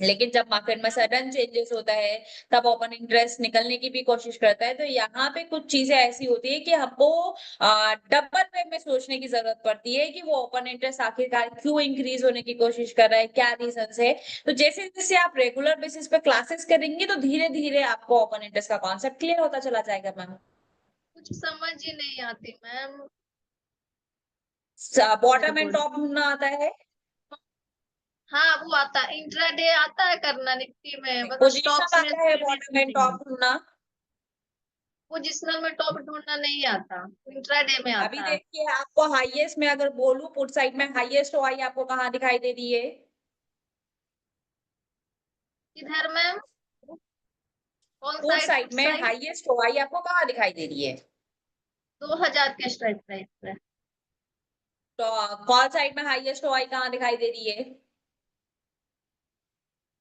लेकिन जब मार्केट में सडन चेंजेस होता है, तब ओपन इंटरेस्ट निकलने की भी कोशिश करता है। तो यहाँ पे कुछ चीजें ऐसी होती है कि हमको डबल वे में सोचने की जरूरत पड़ती है कि वो ओपन इंटरेस्ट आखिरकार क्यों इंक्रीज होने की कोशिश कर रहा है, क्या रीजन है। तो जैसे जैसे आप रेगुलर बेसिस पे क्लासेस करेंगे तो धीरे धीरे आपको ओपन इंटरेस्ट का कॉन्सेप्ट क्लियर होता चला जाएगा मैम। कुछ समझ ही नहीं आती मैम। बॉटम एंड टॉप ढूंढना आता है, हाँ वो आता, इंट्राडे आता है करना निफ्टी में, बस पोजीशन स्टॉक्स में आता है, बॉटम एंड टॉप ढूंढना। पोजिशनल में टॉप ढूंढना नहीं आता, इंट्राडे में अभी आता है। देखिए आपको हाईएस्ट में अगर बोलूं, पुट साइड में हाईएस्ट ओआई आपको कहाँ दिखाई दे रही है? किधर मैम? कौन पुट साइड? साइड फुट में साइड हाईएस्ट ओआई आपको कहाँ दिखाई दे रही है? 2000 के स्ट्राइक प्राइस पे। तो कॉल साइड में हाईएस्ट ओआई कहाँ दिखाई दे रही है?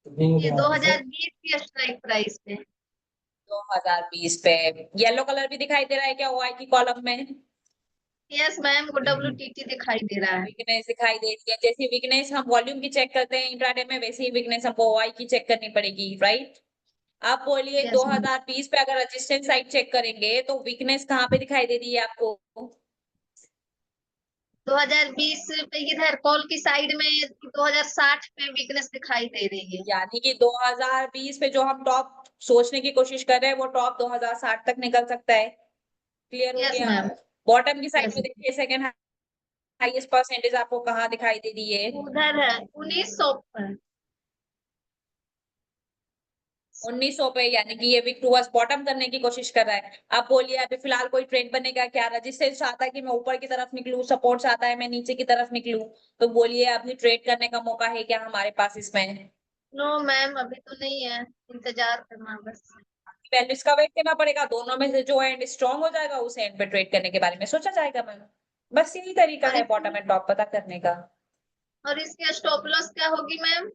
ये 2020 के स्ट्राइक प्राइस पे। 2020 पे। येलो कलर भी दिखाई दे रहा है क्या ओआई की कॉलम में? यस मैम, वो WTT दिखाई दे रहा है। वीकनेस दिखाई दे रही है। जैसे वीकनेस हम वॉल्यूम की चेक करते हैं इंट्राडे में, वैसे ही वीकनेस हमको ओआई की चेक करनी पड़ेगी, राइट? आप बोलिए यस मैम, 2020 पे अगर रेजिस्टेंस साइड चेक करेंगे तो वीकनेस कहाँ पे दिखाई दे रही है आपको? 2020 पे इधर कॉल की साइड में 2060 पे वीकनेस दिखाई दे रही है। यानी कि 2020 पे जो हम टॉप सोचने की कोशिश कर रहे हैं वो टॉप 2060 तक निकल सकता है। क्लियर हो यस गया? मैम। बॉटम की साइड यस, में देखिए सेकंड हाईएस्ट परसेंटेज आपको कहाँ दिखाई दे रही है? उधर है 1900 पर। 1900 पे, यानी कि ये वीक टूवर्ड्स बॉटम करने की कोशिश कर रहा है। आप बोलिए अभी फिलहाल कोई ट्रेंड बनेगा क्या? रेजिस्टेंस आता है कि मैं ऊपर की तरफ निकलूं, सपोर्ट्स आता है मैं नीचे की तरफ निकलूं। तो बोलिए अभी ट्रेड करने का मौका है क्या हमारे पास इसमें? नो मैम, अभी तो नहीं है, इंतजार करना बस। पहले इसका वेट करना पड़ेगा, दोनों में से जो एंड स्ट्रांग हो जाएगा उस एंड पे ट्रेड करने के बारे में सोचा जाएगा मैम। बस यही तरीका और है बॉटम एंड टॉप पता करने का। इसकी स्टॉप लॉस क्या होगी मैम?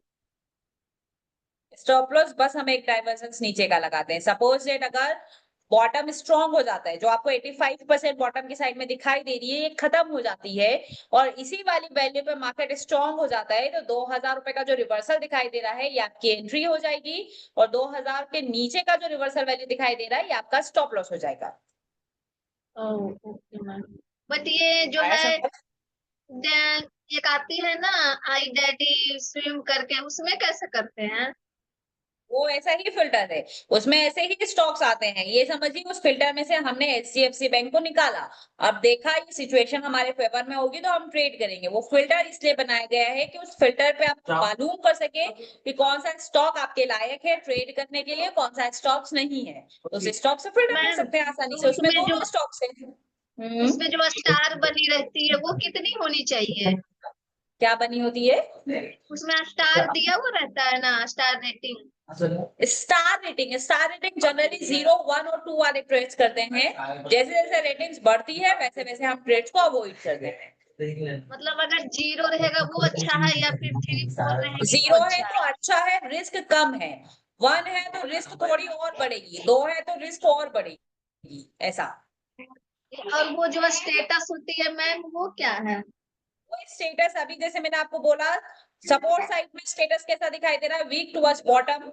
स्टॉप लॉस बस हम एक डाइवर्जेंस नीचे का लगाते हैं। सपोज डेट अगर बॉटम स्ट्रांग हो जाता है, जो आपको 85% बॉटम की साइड में दिखाई दे रही है, ये खत्म हो जाती है और इसी वाली वैल्यू पे मार्केट स्ट्रांग हो जाता है, तो 2000 रुपए का जो रिवर्सल दिखाई दे रहा है ये आपकी एंट्री हो जाएगी और 2000 के नीचे का जो रिवर्सल वैल्यू दिखाई दे रहा है ये आपका स्टॉप लॉस हो जाएगा। Okay ma'am. बट ये जो आया है समझ? एक आती है ना, आई डैडी स्विम करके, उसमें कैसे करते हैं? वो ऐसा ही फिल्टर है, उसमें ऐसे ही स्टॉक्स आते हैं। ये समझिए उस फिल्टर में से हमने एचडीएफसी बैंक को निकाला। अब देखा ये सिचुएशन हमारे फेवर में होगी तो हम ट्रेड करेंगे। वो फिल्टर इसलिए बनाया गया है कि उस फिल्टर पे आप मालूम कर सके कि कौन सा स्टॉक आपके लायक है ट्रेड करने के लिए, कौन सा स्टॉक्स नहीं है। तो उस स्टॉक से फिल्टर कर मैम सकते हैं आसानी तो से। उसमें दोनों स्टॉक्स है। उसमें जो स्टार बनी रहती है वो कितनी होनी चाहिए? क्या बनी होती है? उसमें स्टार दिया हुआ रहता है ना, star rating. Star rating generally 0, 1 और 2 वाले ट्रेड्स करते हैं। जैसे जैसे रेटिंग्स बढ़ती है वैसे वैसे हम ट्रेड्स को अवॉइड करते हैं। मतलब अगर 0 रहेगा वो अच्छा है, या फिर 3, 4 रहेगी वो 0 है अच्छा तो है? अच्छा है, रिस्क कम है। 1 है तो रिस्क थोड़ी और बढ़ेगी, 2 है तो रिस्क और बढ़ेगी, ऐसा। और वो जो स्टेटस होती है मैम, वो क्या है? वो स्टेटस अभी जैसे मैंने आपको बोला, सपोर्ट साइड में स्टेटस कैसा दिखाई दे रहा है? Weak towards bottom,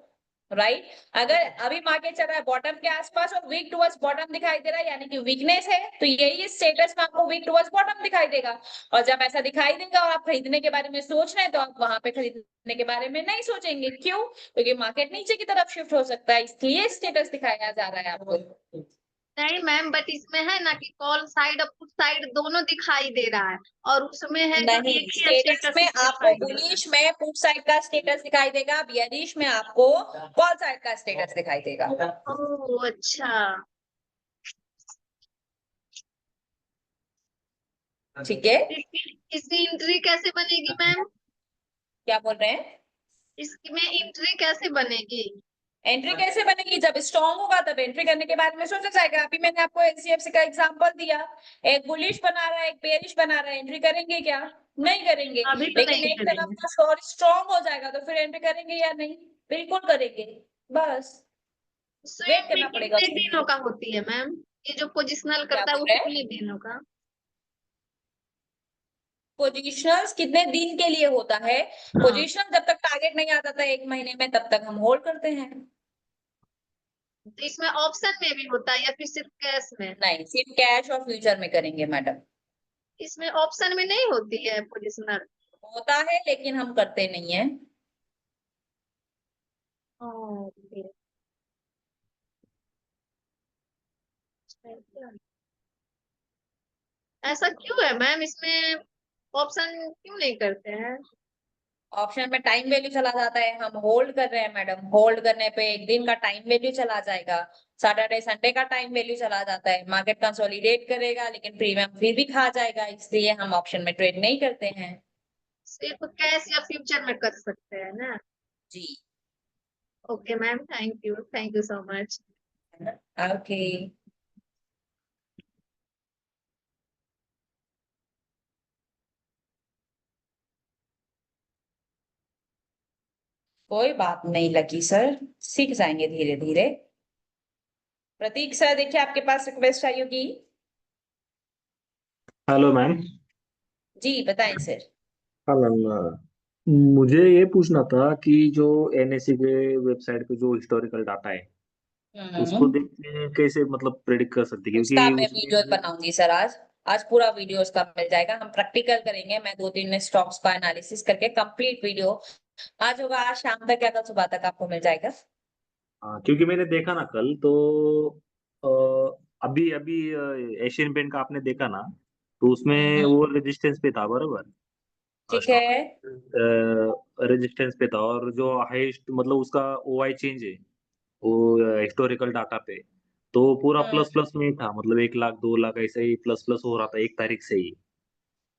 right. अगर अभी मार्केट चल रहा है बॉटम के आसपास और वीक टुवर्ड्स बॉटम दिखाई दे रहा है, यानी कि वीकनेस है, तो यही स्टेटस में आपको वीक टुवर्ड्स बॉटम दिखाई देगा। और जब ऐसा दिखाई देगा और आप खरीदने के बारे में सोच रहे हैं, तो आप वहां पे खरीदने के बारे में नहीं सोचेंगे। क्यों? क्योंकि मार्केट नीचे की तरफ शिफ्ट हो सकता है, इसलिए स्टेटस दिखाया जा रहा है आपको। नहीं मैम, बट इसमें है ना कि कॉल साइड और पुट साइड दोनों दिखाई दे रहा है, और उसमें है जो नहीं, एक ही स्टेटस स्टेटस में आपको दिखाई दे रहा है। बुलिश में पुट साइड का स्टेटस दिखाई देगा, बियरिश में आपको कॉल साइड का स्टेटस दिखाई देगा। ओह अच्छा। ठीक है, इसकी एंट्री कैसे बनेगी मैम? क्या बोल रहे हैं? इसमें एंट्री कैसे बनेगी? एंट्री कैसे बनेगी? जब स्ट्रॉन्ग होगा तब एंट्री करने के बारे में सोचा जाएगा। अभी मैंने आपको एचडीएफसी का एग्जांपल दिया, एक बुलिश बना रहा है, एक बेरिश बना रहा है, एंट्री करेंगे क्या? नहीं करेंगे। अभी तो लेकिन नहीं एक तरफ करेंगे। का स्टोर स्ट्रॉन्ग हो जाएगा तो फिर एंट्री करेंगे या नहीं? बिल्कुल करेंगे। बस वेट स्विंग में करना पड़ेगा कितने उसके लिए। दिनों का होती है मैम? ये जो पोजिशनल क्या करता है बोल वो रहे हैं? कितने दिनों का? पोजिशनल्स कितने दिन के लिए होता है? हाँ, पोजिशनल जब तक टारगेट नहीं आता था 1 महीने में, तब तक हम होल्ड करते हैं। तो इसमें ऑप्शन में भी होता है या फिर सिर्फ कैश में? नहीं, सिर्फ कैश और फ्यूचर में करेंगे मैडम। इसमें ऑप्शन में नहीं होती है पोजिशनल? होता है लेकिन हम करते नहीं है। ओके। ऐसा क्यों है मैम, इसमें ऑप्शन क्यों नहीं करते हैं? ऑप्शन में टाइम वैल्यू चला जाता है, हम होल्ड कर रहे हैं मैडम। होल्ड करने पे एक दिन का टाइम वैल्यू चला जाएगा, सैटरडे संडे का टाइम वैल्यू चला जाता है। मार्केट कंसोलिडेट करेगा लेकिन प्रीमियम फिर भी खा जाएगा, इसलिए हम ऑप्शन में ट्रेड नहीं करते हैं। सिर्फ कैश या फ्यूचर में कर सकते हैं ना? जी। Okay ma'am, thank you so much. Okay. कोई बात नहीं लकी सर, सीख जाएंगे धीरे धीरे। प्रतीक सर, देखिए आपके पास रिक्वेस्ट आई होगी। Hello ma'am. जी बताएं सर। हाँ मैम, मुझे ये पूछना था कि जो एनएससी के वेबसाइट पे जो हिस्टोरिकल डाटा है उसको हम्म। देख के कैसे मतलब प्रेडिक्ट कर सकते हैं, उसका क्योंकि मैं वीडियो उसमें बनाऊंगी सर आज। आज पूरा वीडियो उसका मिल जाएगा, हम प्रैक्टिकल करेंगे। मैं 2-3 स्टॉक्स का एनालिसिस करके कंप्लीट वीडियो आज होगा, आज शाम तक या कल सुबह तक आपको मिल जाएगा। हाँ, क्योंकि मैंने देखा ना कल तो अभी अभी एशियन पेंट का आपने देखा ना, तो उसमें हम्म। वो रेजिस्टेंस पे था बराबर। ठीक है। स्टॉक रेजिस्टेंस पे था, और जो हाईएस्ट मतलब उसका ओआई चेंज है वो हिस्टोरिकल डाटा पे, तो पूरा हम्म। प्लस प्लस में ही था, मतलब 1 लाख 2 लाख ऐसे ही प्लस प्लस हो रहा था 1 तारीख से ही।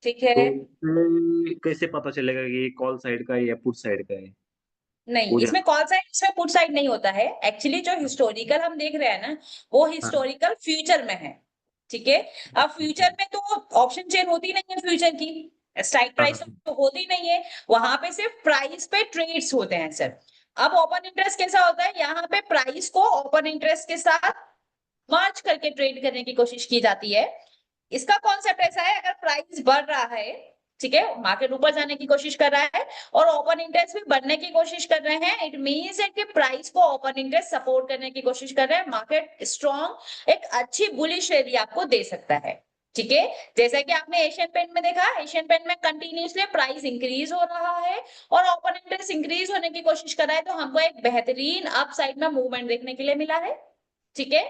ठीक है। तो उसमें कैसे पता चलेगा कि ये कॉल साइड का है या पुट साइड का है? नहीं, वो इसमें जान। कॉल साइड, इसमें पुट साइड नहीं होता है। एक्चुअली जो हिस्टोरिकल हम देख रहे हैं ना, वो हाँ हिस्टोरिकल फ्यूचर में है। ठीक है। अब फ्यूचर में तो ऑप्शन चेन होती नहीं है, फ्यूचर की स्ट्राइक हाँ प्राइस हाँ तो होती नहीं है। वहां पे सिर्फ प्राइस पे ट्रेड्स होते हैं सर। अब ओपन इंटरेस्ट कैसा होता है, यहाँ पे प्राइस को ओपन इंटरेस्ट के साथ मर्ज करके ट्रेड करने की कोशिश की जाती है। इसका कॉन्सेप्ट ऐसा है, अगर प्राइस बढ़ रहा है, ठीक है, मार्केट ऊपर जाने की कोशिश कर रहा है और ओपन इंटरेस्ट भी बढ़ने की कोशिश कर रहे हैं, इट मींस है कि प्राइस को ओपन इंटरेस्ट सपोर्ट करने की कोशिश कर रहे हैं। मार्केट स्ट्रॉन्ग एक अच्छी बुलिश रैली आपको दे सकता है। ठीक है। जैसा कि आपने एशियन पेंट में देखा, एशियन पेंट में कंटिन्यूसली प्राइस इंक्रीज हो रहा है और ओपन इंटरेस्ट इंक्रीज होने की कोशिश कर रहा है, तो हमको एक बेहतरीन अप साइड में मूवमेंट देखने के लिए मिला है। ठीक है।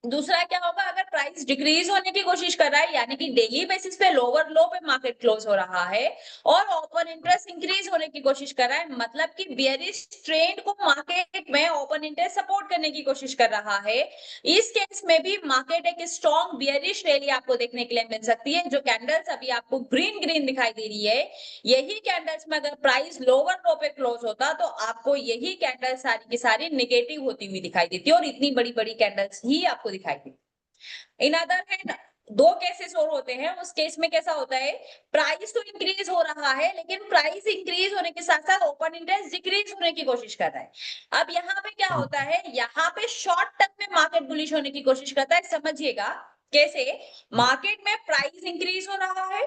दूसरा क्या होगा, अगर प्राइस डिक्रीज होने की कोशिश कर रहा है, यानी कि डेली बेसिस पे लोअर लो पे मार्केट क्लोज हो रहा है और ओपन इंटरेस्ट इंक्रीज होने की कोशिश कर रहा है, मतलब कि बियरिश ट्रेंड को मार्केट में ओपन इंटरेस्ट सपोर्ट करने की कोशिश कर रहा है, इस केस में भी मार्केट एक स्ट्रॉन्ग बियरिश रैली आपको देखने के लिए मिल सकती है। जो कैंडल्स अभी आपको ग्रीन ग्रीन दिखाई दे रही है, यही कैंडल्स में अगर प्राइस लोअर लो पे क्लोज होता तो आपको यही कैंडल सारी की सारी नेगेटिव होती हुई दिखाई देती और इतनी बड़ी बड़ी कैंडल्स ही आपको दिखाई देती। इन अदर हैंड दो केसेस और होते हैं, उस केस में कैसा होता है, प्राइस तो इंक्रीज हो रहा है लेकिन प्राइस इंक्रीज होने के साथ साथ ओपन इंटरेस्ट डिक्रीज होने की कोशिश कर रहा है। अब यहाँ पे क्या होता है, यहाँ पे शॉर्ट टर्म में मार्केट बुलिश होने की कोशिश करता है। समझिएगा कैसे, मार्केट में प्राइस इंक्रीज हो रहा है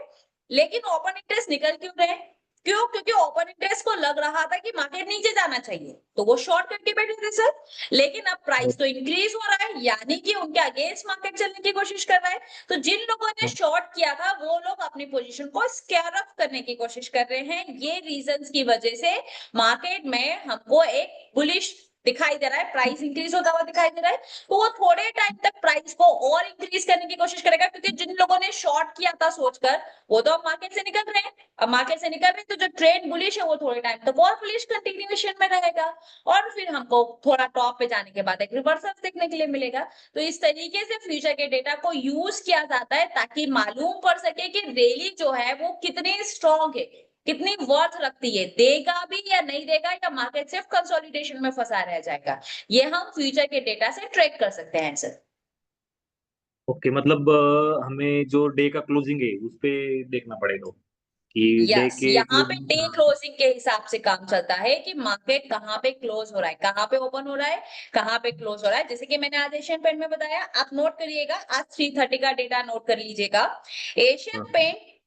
लेकिन ओपन इंटरेस्ट निकल क्यों रहे हैं, क्यों? क्योंकि ओपन इंटरेस्ट को लग रहा था कि मार्केट नीचे जाना चाहिए, तो वो शॉर्ट करके बैठे थे सर। लेकिन अब प्राइस तो इंक्रीज हो रहा है, यानी कि उनके अगेंस्ट मार्केट चलने की कोशिश कर रहा है। तो जिन लोगों ने शॉर्ट किया था वो लोग अपनी पोजीशन को स्क्वायर अप करने की कोशिश कर रहे हैं। ये रीजंस की वजह से मार्केट में हमको एक बुलिश दिखाई दे रहा है, प्राइस इंक्रीज होता हुआ दिखाई दे रहा है। तो वो थोड़े टाइम तक प्राइस को और इंक्रीज करने की कोशिश करेगा, क्योंकि जिन लोगों ने शॉर्ट किया था सोचकर, वो तो अब मार्केट से निकल रहे हैं। अब मार्केट से निकल रहे हैं तो जो ट्रेंड बुलिश है वो थोड़े टाइम तक और बुलिश कंटिन्यूएशन में रहेगा, और फिर हमको थोड़ा टॉप पे जाने के बाद एक रिवर्सल देखने के लिए मिलेगा। तो इस तरीके से फ्यूचर के डेटा को यूज किया जाता है ताकि मालूम पड़ सके कि रैली जो है वो कितनी स्ट्रॉन्ग है, कितनी वर्थ रखती है, देगा भी या नहीं देगा, या मार्केट सिर्फ कंसोलिडेशन में फंसा रह जाएगा। ये हम फ्यूचर के डेटा से ट्रैक कर सकते हैं सर। ओके, मतलब हमें जो डे का क्लोजिंग है उस पे देखना पड़ेगा कि डे यस, के यहाँ पे closing- डे क्लोजिंग के हिसाब से काम चलता है कि मार्केट कहाँ पे क्लोज हो रहा है, कहाँ पे ओपन हो रहा है, कहाँ पे क्लोज हो रहा है। जैसे कि मैंने आज एशियन पेंट में बताया, आप नोट करिएगा, आज 3:30 का डेटा नोट कर लीजिएगा। एशियन हाँ, पेंट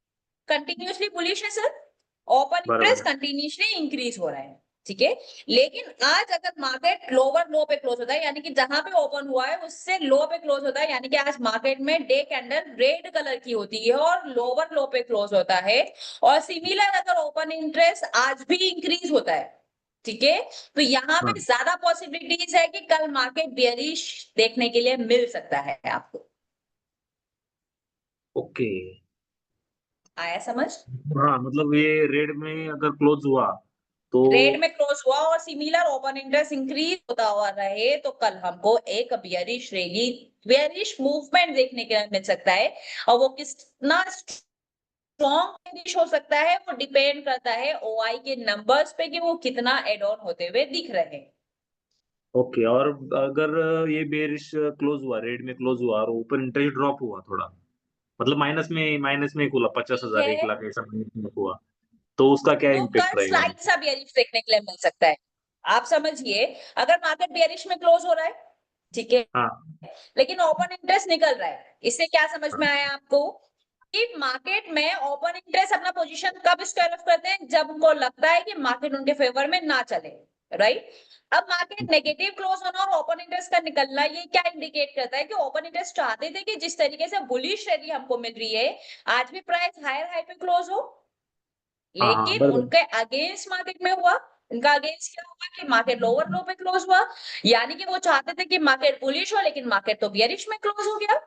कंटिन्यूअसली बुलिश है सर, ओपन बराबर इंटरेस्ट है। कंटिन्यूअसली इंक्रीज हो रहा है, ठीक है। लेकिन आज अगर मार्केट लोअर लो पे क्लोज होता है, यानी कि जहां पे ओपन हुआ है उससे लो पे क्लोज होता है, यानी कि आज मार्केट में डे कैंडल रेड कलर की होती है और लोअर लो पे क्लोज होता है, और सिमिलर अगर ओपन इंटरेस्ट आज भी इंक्रीज होता है, ठीक है, तो यहाँ हाँ, पे ज्यादा पॉसिबिलिटीज है कि कल मार्केट बेयरिश देखने के लिए मिल सकता है आपको। ओके। आया समझ? हाँ, मतलब ये रेड में अगर क्लोज हुआ तो रेड में क्लोज हुआ और सिमिलर ओपन इंटरेस्ट इंक्रीज होता हुआ रहे, तो कल हमको एक बियरिश रैली, बियरिश मूवमेंट देखने के लिए मिल सकता है। और वो कितना स्ट्रॉन्ग बियरिश हो सकता है वो डिपेंड करता है ओआई के नंबर्स पे कि वो कितना एड ऑन होते हुए दिख रहे हैं। ओके। और अगर ये बेरिश क्लोज हुआ, रेड में क्लोज हुआ और ऊपर इंटरेस्ट ड्रॉप हुआ थोड़ा, मतलब माइनस में खुला, पचास ठीक हजार है, 1 लाख ऐसा माइनस में हुआ, तो उसका क्या तो कल इम्पेक्ट रहेगा? स्लाइड सा बियरिश देखने के लिए मिल सकता है। आप समझिए, अगर मार्केट बियरिश में क्लोज हो रहा है, ठीक है, हाँ, लेकिन ओपन इंटरेस्ट निकल रहा है, इससे क्या समझ में आया आपको कि मार्केट में ओपन इंटरेस्ट अपना पोजीशन कब स्क्वायर ऑफ करते हैं, जब उनको लगता है कि मार्केट उनके फेवर में ना चले, राइट। अब मार्केट नेगेटिव क्लोज होना और ओपन इंटरेस्ट का निकलना, ये क्या इंडिकेट करता है कि ओपन इंटरेस्ट चाहते थे कि जिस तरीके से बुलिश रैली हमको मिल रही है, आज भी प्राइस हायर हाई पे क्लोज हो, हाँ, हाँ, लेकिन बराबर। उनके अगेंस्ट मार्केट में हुआ। उनका अगेंस्ट क्या हुआ कि मार्केट लोअर लो पे क्लोज हुआ, यानी कि वो चाहते थे कि मार्केट बुलिश हो, लेकिन मार्केट तो बियरिश में क्लोज हो गया।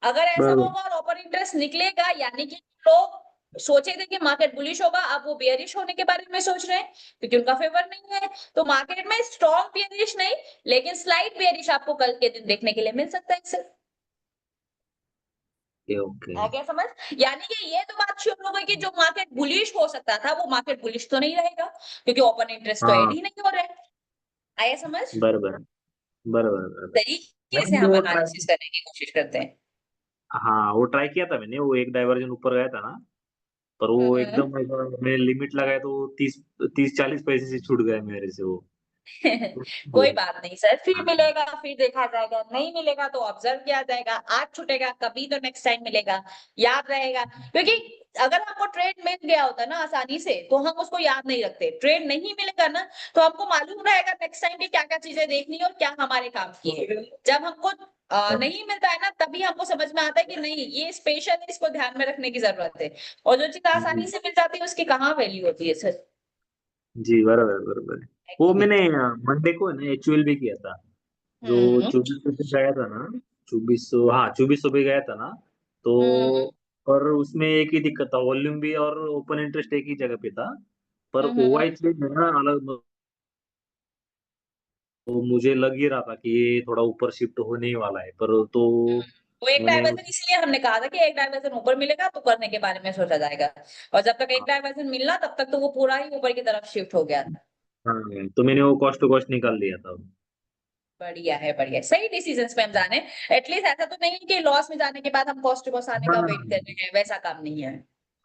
अगर ऐसा बराबर। होगा और ओपन इंटरेस्ट निकलेगा, यानी कि लोग सोचे थे कि मार्केट बुलिश होगा, अब वो बियरिश होने के बारे में सोच रहे हैं, क्योंकि उनका फेवर नहीं है। तो मार्केट में स्ट्रॉन्ग बियरिश नहीं, लेकिन स्लाइट बियरिश आपको कल के दिन देखने के लिए मिल सकता है सिर्फ। Okay, okay. आ गया समझ? यानी कि ये तो बात श्योर हो गई कि जो मार्केट बुलिश हो सकता था वो मार्केट बुलिश तो नहीं रहेगा, क्योंकि ओपन इंटरेस्ट तो ऐड हाँ, ही नहीं हो रहा है। आया समझ? बराबर, बराबर, बराबर। तरीके से मैंने हम वो एनालिसिस करने की कोशिश करते हैं। हाँ, वो ट्राई किया था मैंने, वो एक डाइवर्जन ऊपर गया था ना, पर वो हम्म। एकदम ऐसा मैंने लिमिट लगाया तो 30-40 पैसे से छूट गया मेरे से वो। कोई बात नहीं सर, फिर मिलेगा, फिर देखा जाएगा, नहीं मिलेगा तो ऑब्जर्व किया जाएगा, आज छूटेगा कभी तो नेक्स्ट टाइम मिलेगा, याद रहेगा। क्योंकि अगर हमको ट्रेड मिल गया होता ना आसानी से तो हम उसको याद नहीं रखते, ट्रेड नहीं मिलेगा ना तो हमको मालूम रहेगा नेक्स्ट टाइम की क्या क्या चीजें देखनी है और क्या हमारे काम की है। जब हमको नहीं मिलता है ना, तभी हमको समझ में आता है कि नहीं ये स्पेशल है, इसको ध्यान में रखने की जरूरत है। और जो चीज आसानी से मिल जाती है उसकी कहाँ वैल्यू होती है सर। जी, बराबर, बराबर। वो मैंने मंडे को है ना एचयूएल भी किया था, जो हम्म 2400 पे गया था ना, 2400, हाँ 2400 पे गया था ना, तो हम्म और उसमें एक ही दिक्कत था, वॉल्यूम भी और ओपन इंटरेस्ट एक ही जगह पे था, पर हम्म। ओवाई ट्रेड है ना अलग, तो मुझे लग ही रहा था कि ये थोड़ा ऊपर शिफ्ट होने ही वाला है, पर तो वो एक मैंने डायवर्जन इसलिए हमने कहा था कि एक डायवर्जन ऊपर मिलेगा तो करने के बारे में सोचा जाएगा, और जब तक एक डायवर्जन मिलना तब तक तो वो पूरा ही ऊपर की तरफ शिफ्ट हो गया था। हाँ, तो मैंने वो कॉस्ट टू कॉस्ट निकाल लिया था। बढ़िया है, बढ़िया है। सही डिसीजन पे हम जाने। एटलीस्ट ऐसा तो नहीं है कि लॉस में जाने के बाद हम कॉस्ट टू कॉस्ट आने का वेट कर हाँ, रहे हैं, वैसा काम नहीं है।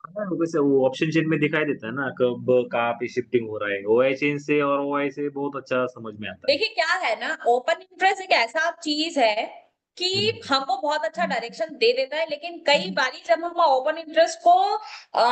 हाँ, वैसे वो ऑप्शन चेन में दिखाई देता है ना कब कहाँ पे शिफ्टिंग हो रहा है, ओआई चेन से और ओआई से बहुत अच्छा समझ में आता है। देखिए क्या है ना, ओपन इंटरेस्ट एक ऐसा चीज है कि हमको बहुत अच्छा डायरेक्शन दे देता है, लेकिन कई बारी जब हम ओपन इंटरेस्ट को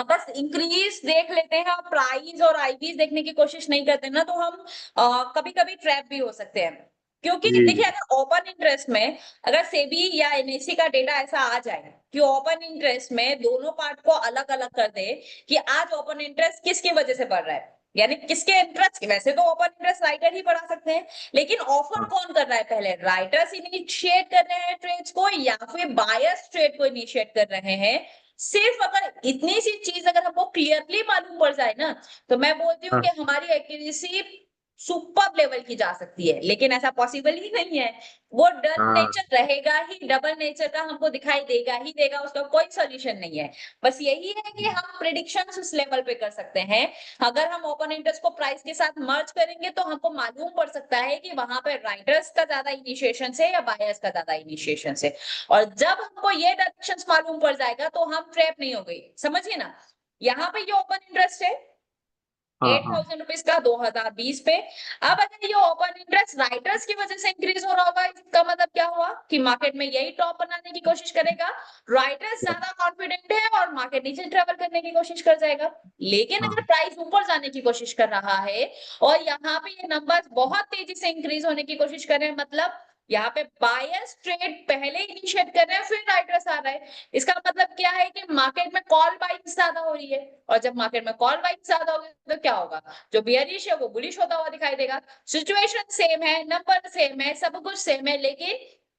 बस इंक्रीज देख लेते हैं और प्राइस और आईवीज देखने की कोशिश नहीं करते ना, तो हम कभी कभी ट्रैप भी हो सकते हैं। क्योंकि जी। देखिए, अगर ओपन इंटरेस्ट में अगर सेबी या एनएससी का डेटा ऐसा आ जाए कि ओपन इंटरेस्ट में दोनों पार्ट को अलग अलग कर दे कि आज ओपन इंटरेस्ट किसकी वजह से बढ़ रहा है, यानी किसके इंटरेस्ट, वैसे तो ओपन इंटरेस्ट राइटर ही बढ़ा सकते हैं, लेकिन ऑफर हाँ। कौन कर रहा है, पहले राइटर्स इनिशिएट कर रहे हैं ट्रेड्स को या फिर बायर्स ट्रेड को इनिशिएट कर रहे हैं। सिर्फ अगर इतनी सी चीज अगर हमको क्लियरली मालूम पड़ जाए ना, तो मैं बोलती हूँ हाँ। कि हमारी एक्यूरेसी सुपर लेवल की जा सकती है, लेकिन ऐसा पॉसिबल ही नहीं है। वो डल हाँ। नेचर रहेगा ही, डबल नेचर का हमको दिखाई देगा ही देगा, उसका कोई सॉल्यूशन नहीं है। बस यही है कि हम प्रिडिक्शंस उस लेवल पे कर सकते हैं। अगर हम ओपन इंटरेस्ट को प्राइस के साथ मर्ज करेंगे तो हमको मालूम पड़ सकता है कि वहां पे राइटर्स का ज्यादा इनिशिएशन से या बायर्स का ज्यादा इनिशिएशन से, और जब हमको ये डायरेक्शंस मालूम पड़ जाएगा तो हम ट्रैप नहीं हो गई, समझिए ना। यहाँ पे ये ओपन इंटरेस्ट है हाँ। हाँ। 8,000 रुपीज का 2020 पे। अब अगर ये ओपन इंटरेस्ट राइटर्स की वजह से इंक्रीज हो रहा होगा, इसका मतलब क्या हुआ कि मार्केट में यही टॉप बनाने की कोशिश करेगा, राइटर्स ज्यादा कॉन्फिडेंट है और मार्केट नीचे ट्रेवल करने की कोशिश कर जाएगा। लेकिन हाँ। अगर प्राइस ऊपर जाने की कोशिश कर रहा है और यहाँ पे ये नंबर्स बहुत तेजी से इंक्रीज होने की कोशिश कर रहे हैं, मतलब यहाँ पे बायर्स ट्रेड पहले इनिशिएट कर रहे हैं फिर राइटर्स आ रहा है, इसका मतलब क्या है कि मार्केट में कॉल बाइंग ज्यादा हो रही है, और जब मार्केट में कॉल बाइंग ज्यादा होगी तो क्या होगा, जो बियरिश है वो बुलिश होता हुआ दिखाई देगा। सिचुएशन सेम है, नंबर सेम है, सब कुछ सेम है, लेकिन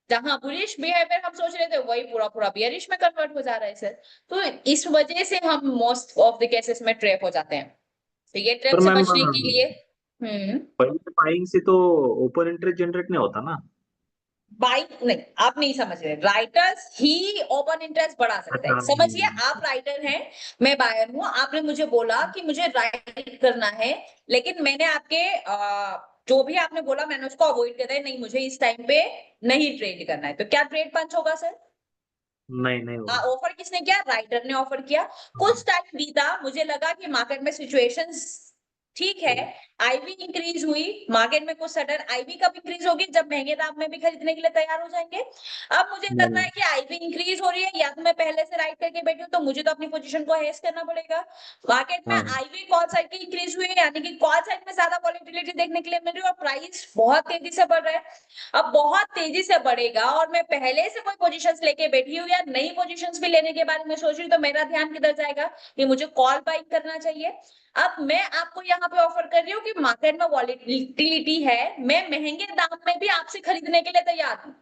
जहां बुलिश बिहेवियर हम सोच रहे थे वही पूरा पूरा बियरिश में कन्वर्ट हो जा रहा है सर। तो इस वजह से हम मोस्ट ऑफ द केसेस में ट्रैप हो जाते हैं। तो ये ट्रैप पर से मैम बचने के लिए पहले बाइंग से तो ओपन इंटरेस्ट जनरेट नहीं होता ना। बाइंग नहीं, आप नहीं समझ रहे, राइटर्स ही ओपन इंटरेस्ट बढ़ा सकते हैं। अच्छा। समझिए, आप राइटर हैं, मैं बायर हूं, आपने मुझे बोला कि मुझे राइट करना है, लेकिन मैंने आपके जो भी आपने बोला मैंने उसको अवॉइड कर दिया, नहीं मुझे इस टाइम पे नहीं ट्रेड करना है, तो क्या ट्रेड पंच होगा सर? नहीं नहीं होगा। ऑफर किसने किया, राइटर ने ऑफर किया। कुछ टाइम बीता, मुझे लगा कि मार्केट में सिचुएशंस ठीक है, आईवी इंक्रीज हुई मार्केट में, कुछ सडन आईवी कब इंक्रीज होगी, जब महंगे दाम में भी खरीदने के लिए तैयार हो जाएंगे। अब मुझे लग रहा है कि आईवी इंक्रीज हो रही है, या तो मैं पहले से राइट करके बैठी हूँ तो मुझे तो अपनी पोजीशन को हेज करना पड़ेगा। मार्केट में हाँ। आईवी कॉल साइड की इंक्रीज हुई है, यानी कि कॉल साइड में ज्यादा वॉलेटिलिटी देखने के लिए मिल रही है और प्राइस बहुत तेजी से बढ़ रहा है। अब बहुत तेजी से बढ़ेगा और मैं पहले से कोई पोजीशंस लेके बैठी हूँ या नई पोजीशंस भी लेने के बारे में सोच रही हूँ, तो मेरा ध्यान किधर जाएगा कि मुझे कॉल बाइंग करना चाहिए। अब मैं आपको यहाँ पे ऑफर कर रही हूँ कि मार्केट में वॉलेटिलिटी है, मैं महंगे दाम में भी आपसे खरीदने के लिए तैयार हूँ,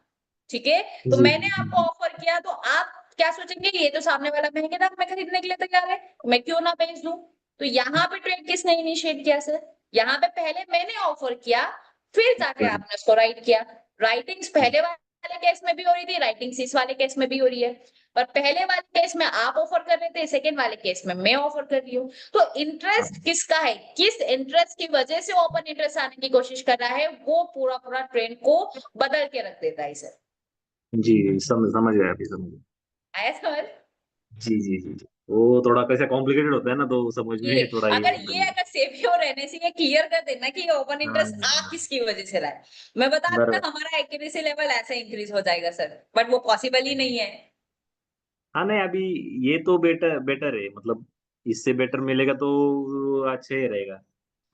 ठीक है। तो जी। मैंने आपको ऑफर किया, तो आप क्या सोचेंगे, ये तो सामने वाला महंगे दाम में खरीदने के लिए तैयार है, मैं क्यों ना बेच दूं। तो यहाँ पे ट्रेड किसने इनिशिएट किया सर, यहाँ पे पहले मैंने ऑफर किया, फिर जाके आपने उसको राइट किया। राइटिंग्स पहले वाले केस में भी हो रही थी, राइटिंग्स इस वाले केस में भी हो रही है, पर पहले वाले केस में आप ऑफर कर रहे थे, सेकंड वाले केस में मैं ऑफर कर रही हूँ। तो इंटरेस्ट किसका है, किस इंटरेस्ट की वजह से ओपन इंटरेस्ट आने की कोशिश कर रहा है, वो पूरा पूरा ट्रेंड को बदल के रख देता है सर। जी समझ गया अभी समझ गया। आया सर? जी जी जी जी। वो थोड़ा कैसे कॉम्प्लिकेटेड होता है ना तो समझ ये में थोड़ा ये होता है। अगर सेबी और एनएससी ये क्लियर कर देना कि ये ओपन इंटरेस्ट आ हाँ। किसकी वजह से रहा है, मैं बता दूं ना, बराबर। हमारा एक्यूरेसी लेवल ऐसे इंक्रीज हो जाएगा सर, बट वो पॉसिबल ही नहीं है। हाँ नहीं अभी ये तो बेटर बेटर है मतलब इससे बेटर मिलेगा तो अच्छा ही रहेगा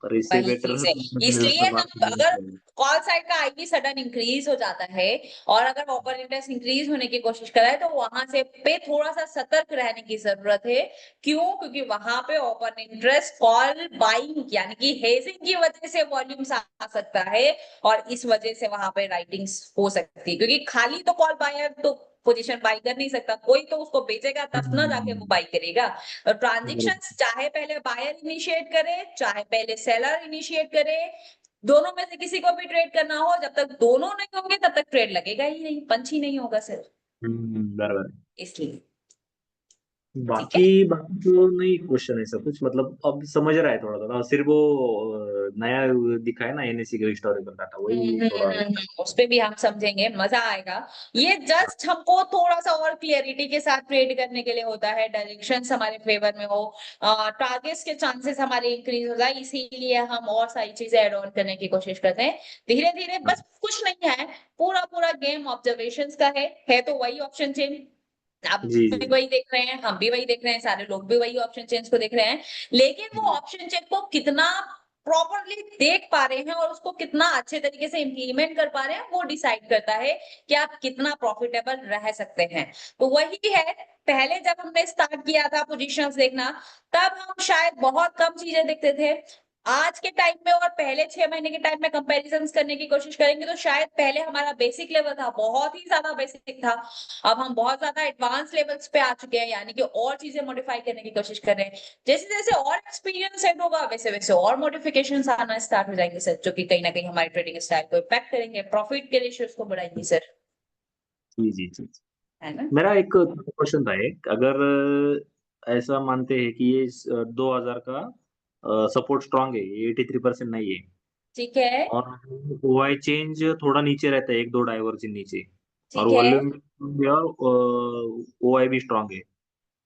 पर इससे वही बेटर चीज है, इसलिए हम अगर कॉल साइड का आईवी सडन इंक्रीज हो जाता है और अगर ओपन इंटरेस्ट इंक्रीज होने की कोशिश कर रहा है, तो वहां से पे थोड़ा सा सतर्क रहने की जरूरत है। क्यों? क्योंकि वहां पे ओपन इंटरेस्ट कॉल बाइंग यानी कि हेजिंग की वजह से वॉल्यूम्स आ सकता है, और इस वजह से वहां पे राइटिंग्स हो सकती है, क्योंकि खाली तो कॉल बायर तो पोजीशन बाई कर नहीं सकता, कोई तो उसको बेचेगा तब ना जाके वो बाई करेगा। और ट्रांजेक्शन चाहे पहले बायर इनिशिएट करे चाहे पहले सेलर इनिशिएट करे, दोनों में से किसी को भी ट्रेड करना हो, जब तक दोनों नहीं होंगे तब तक ट्रेड लगेगा ही नहीं, पंच ही नहीं होगा सर। बराबर। इसलिए ठीक है। बाकी तो नहीं क्वेश्चन है सब कुछ मतलब अब समझ रहा है थोड़ा थोड़ा सिर्फ वो नया दिखा है ना एनएससी का हिस्टोरिकल डाटा वही थोड़ा उस पे भी हम समझेंगे, मजा आएगा। ये जस्ट हमको थोड़ा सा और क्लियरिटी के साथ ट्रेड करने के लिए होता है, डायरेक्शंस हमारे फेवर में हो, टारगेट्स के चांसेस हमारे इंक्रीज हो जाए, इसीलिए हम और सारी चीजें ऐड ऑन करने की कोशिश करते हैं। धीरे धीरे बस कुछ कुछ नहीं है, पूरा पूरा गेम ऑब्जर्वेशंस का है तो वही ऑप्शन चेंज, आप जी भी जी वही देख रहे हैं, हम भी वही देख रहे हैं, सारे लोग भी वही ऑप्शन चेंज को देख रहे हैं, लेकिन वो ऑप्शन चेंज को कितना प्रॉपरली देख पा रहे हैं और उसको कितना अच्छे तरीके से इम्प्लीमेंट कर पा रहे हैं वो डिसाइड करता है कि आप कितना प्रॉफिटेबल रह सकते हैं। तो वही है, पहले जब हमने स्टार्ट किया था पोजीशंस देखना, तब हम शायद बहुत कम चीजें देखते थे। आज के टाइम में और पहले 6 महीने के टाइम में कंपैरिजंस करने की कोशिश करेंगे तो शायद पहले हमारा बेसिक लेवल था, बहुत ही ज्यादा बेसिक था, अब हम बहुत ज्यादा एडवांस लेवल्स पे आ चुके हैं, यानी कि और चीजें मॉडिफाई करने की कोशिश कर रहे हैं। जैसे जैसे और एक्सपीरियंस सेट होगा वैसे वैसे और मॉडिफिकेशंस आना स्टार्ट हो जाएंगे सर, जो कि कहीं ना कहीं हमारे ट्रेडिंग स्टाइल को इम्पैक्ट करेंगे, प्रॉफिट के रेशियोज को बढ़ाएंगे सर, जी जी जी। है ना। मेरा एक क्वेश्चन था, एक अगर ऐसा मानते हैं कि ये 2000 का सपोर्ट स्ट्रांग है, ये 83% नहीं है, ठीक है, और ओआई चेंज थोड़ा नीचे रहता है, एक दो डाइवर्जन नीचे, और ठीक है, वॉल्यूम भी और ओआई भी स्ट्रांग है,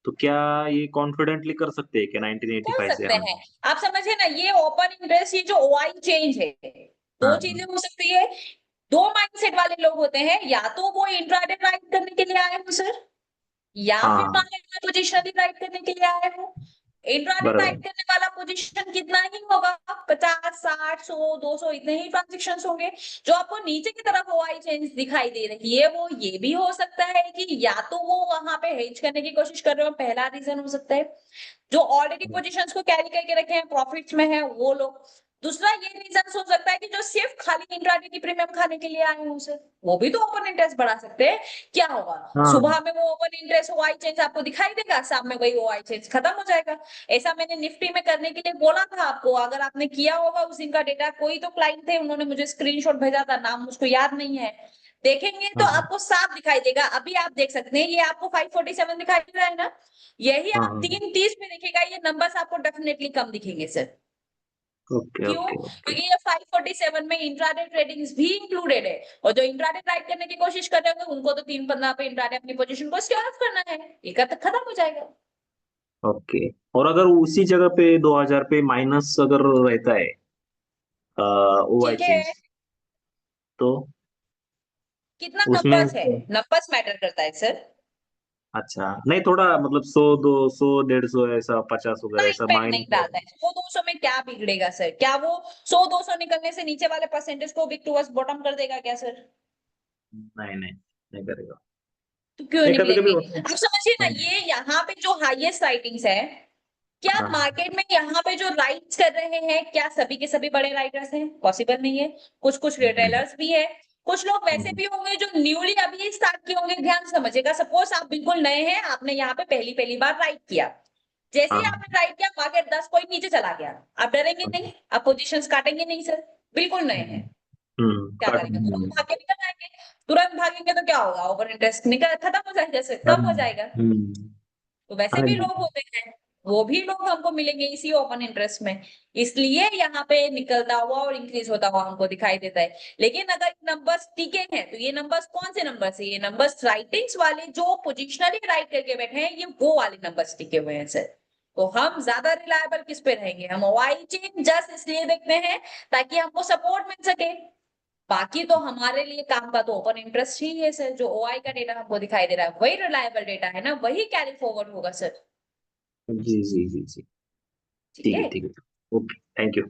तो क्या ये कॉन्फिडेंटली कर सकते हैं कि कर 1985 से सकते हम? हैं। आप समझे ना, ये ओपन इंटरेस्ट, ये जो ओआई चेंज है, दो हाँ चीजें हो सकती है। दो माइंडसेट वाले लोग होते हैं, या तो वो इंट्राडे राइड करने के लिए आए हो सर, या फिर हाँ, मान लीजिए पोजिशनली राइड करने के लिए आए हो। इंट्राडे राइड बराबर। करने वाला पोजीशन कितना ही होगा, 50, 60, 100, 200 इतने ही ट्रांजेक्शन होंगे। जो आपको नीचे की तरफ ओआई चेंज दिखाई दे रही है, वो ये भी हो सकता है कि या तो वो वहां पे हेज करने की कोशिश कर रहे हो, पहला रीजन हो सकता है। जो ऑलरेडी पोजीशंस को कैरी करके रखे हैं, प्रॉफिट्स में है वो लोग। दूसरा ये रीजन हो सकता है कि जो सिर्फ खाली इंट्राडे की प्रीमियम खाने के लिए आए हैं सर, वो भी तो ओपन इंटरेस्ट बढ़ा सकते हैं। क्या होगा, हाँ सुबह में वो ओपन इंटरेस्ट ओआई चेंज आपको दिखाई देगा, शाम में वही ओआई चेंज खत्म हो जाएगा। ऐसा मैंने निफ्टी में करने के लिए बोला था आपको, अगर आपने किया होगा उस दिन का डेटा, कोई तो क्लाइंट थे, उन्होंने मुझे स्क्रीनशॉट भेजा था, नाम मुझको याद नहीं है, देखेंगे तो हाँ आपको साफ दिखाई देगा। अभी आप देख सकते हैं, ये आपको 547 दिखाई दे रहा है ना, यही हाँ आप हाँ। 3:30 में दिखेगा, ये नंबर्स आपको डेफिनेटली कम दिखेंगे सर। ओके क्यों, ओके ओके। क्योंकि ये 547 में इंट्राडे ट्रेडिंग्स भी इंक्लूडेड है, और जो इंट्राडे ट्राइड करने की कोशिश कर रहे होंगे उनको तो 3:15 पे इंट्राडे अपनी पोजीशन को स्क्योर ऑफ करना है, ये खत्म हो जाएगा। ओके, और अगर उसी जगह पे 2000 पे माइनस अगर रहता है ओआई ठीक है, चेंज, तो कितना उसमें नंबर्स है, नंबर्स मैटर करता है सर। अच्छा नहीं, थोड़ा मतलब 100, 200, 150 ऐसा, 50 उतना वगैरह ऐसा इम्पैक्ट नहीं माइनस? डालता है, 100-200 में क्या बिगड़ेगा सर, क्या वो 100-200 निकलने से नीचे वाले परसेंटेज को बिग टूवर्ड्स बॉटम कर देगा क्या सर? नहीं नहीं, नहीं करेगा। तो क्यों नहीं, कभी निकलेंगे? कभी। आप समझिए ना, ये यहाँ पे जो हाईएस्ट राइटिंग्स है, क्या हाँ मार्केट में यहाँ पे जो राइट्स कर रहे हैं, क्या सभी के सभी बड़े राइटर्स हैं? पॉसिबल नहीं है, कुछ कुछ रिटेलर्स भी है, कुछ लोग वैसे भी होंगे जो न्यूली अभी स्टार्ट किए होंगे। ध्यान से समझिएगा, सपोज आप बिल्कुल नए हैं, आपने यहाँ पे पहली पहली बार राइट किया, जैसे ही हाँ आपने राइट किया मार्केट 10 पॉइंट नीचे चला गया, आप डरेंगे नहीं, आप पोजीशंस काटेंगे नहीं सर, बिल्कुल नए हैं, क्या काट। करेंगे, तुरंत भाग के निकल आएंगे। तुरंत भागेंगे तो क्या होगा, ओवर इंटरेस्ट निकल खत्म हो जाएगा सर, कम हो जाएगा। तो वैसे हाँ भी जी। लोग होते हैं, वो भी लोग हमको मिलेंगे इसी ओपन इंटरेस्ट में, इसलिए यहाँ पे निकलता हुआ और इंक्रीज होता हुआ हमको दिखाई देता है। लेकिन अगर नंबर्स टिके हैं, तो ये नंबर्स कौन से नंबर्स है, ये नंबर्स राइटिंग्स वाले जो पोजिशनली राइट करके बैठे हैं, ये वो वाले नंबर्स टिके हुए हैं सर। तो हम ज्यादा रिलायबल किस पे रहेंगे, हम ओआई चेन जस्ट इसलिए देखते हैं ताकि हमको सपोर्ट मिल सके, बाकी तो हमारे लिए काम का तो ओपन इंटरेस्ट ही है सर। जो ओआई का डेटा हमको दिखाई दे रहा है वही रिलायबल डेटा है ना, वही कैरी फॉरवर्ड होगा सर। जी जी जी जी। ठीक है, ठीक है, ओके, थैंक यू।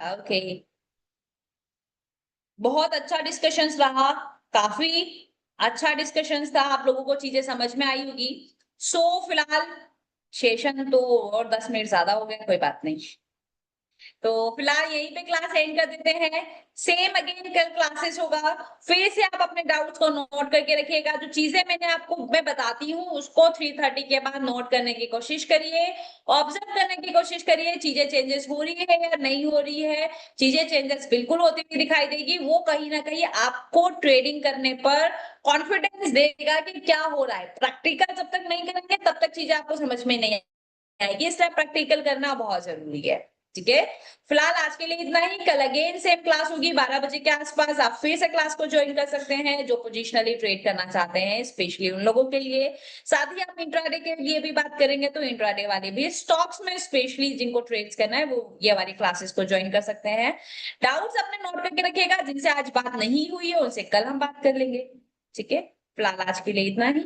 ओके, बहुत अच्छा डिस्कशंस रहा, काफी अच्छा डिस्कशंस था, आप लोगों को चीजें समझ में आई होगी। सो फिलहाल सेशन तो और 10 मिनट ज्यादा हो गए, कोई बात नहीं, तो फिलहाल यहीं पे क्लास एंड कर देते हैं। सेम अगेन कल क्लासेस होगा, फिर से आप अपने डाउट्स को नोट करके रखिएगा, जो चीजें मैं बताती हूँ उसको 3:30 के बाद नोट करने की कोशिश करिए, ऑब्जर्व करने की कोशिश करिए, चीजें चेंजेस हो रही है या नहीं हो रही है। चीजें चेंजेस बिल्कुल होती हुई दिखाई देगी, वो कहीं ना कहीं आपको ट्रेडिंग करने पर कॉन्फिडेंस देगा कि क्या हो रहा है। प्रैक्टिकल जब तक नहीं करेंगे तब तक चीजें आपको समझ में नहीं आएगी, इसलिए प्रैक्टिकल करना बहुत जरूरी है। ठीक है, फिलहाल आज के लिए इतना ही। कल अगेन सेम क्लास होगी 12 बजे के आसपास। आप फिर से क्लास को ज्वाइन कर सकते हैं जो पोजिशनली ट्रेड करना चाहते हैं, स्पेशली उन लोगों के लिए। साथ ही हम इंट्राडे के लिए भी बात करेंगे, तो इंट्राडे वाले भी स्टॉक्स में स्पेशली जिनको ट्रेड्स करना है वो ये वाली क्लासेस को ज्वाइन कर सकते हैं। डाउट्स अपने नोट करके रखिएगा, जिनसे आज बात नहीं हुई है उनसे कल हम बात कर लेंगे। ठीक है, फिलहाल आज के लिए इतना ही।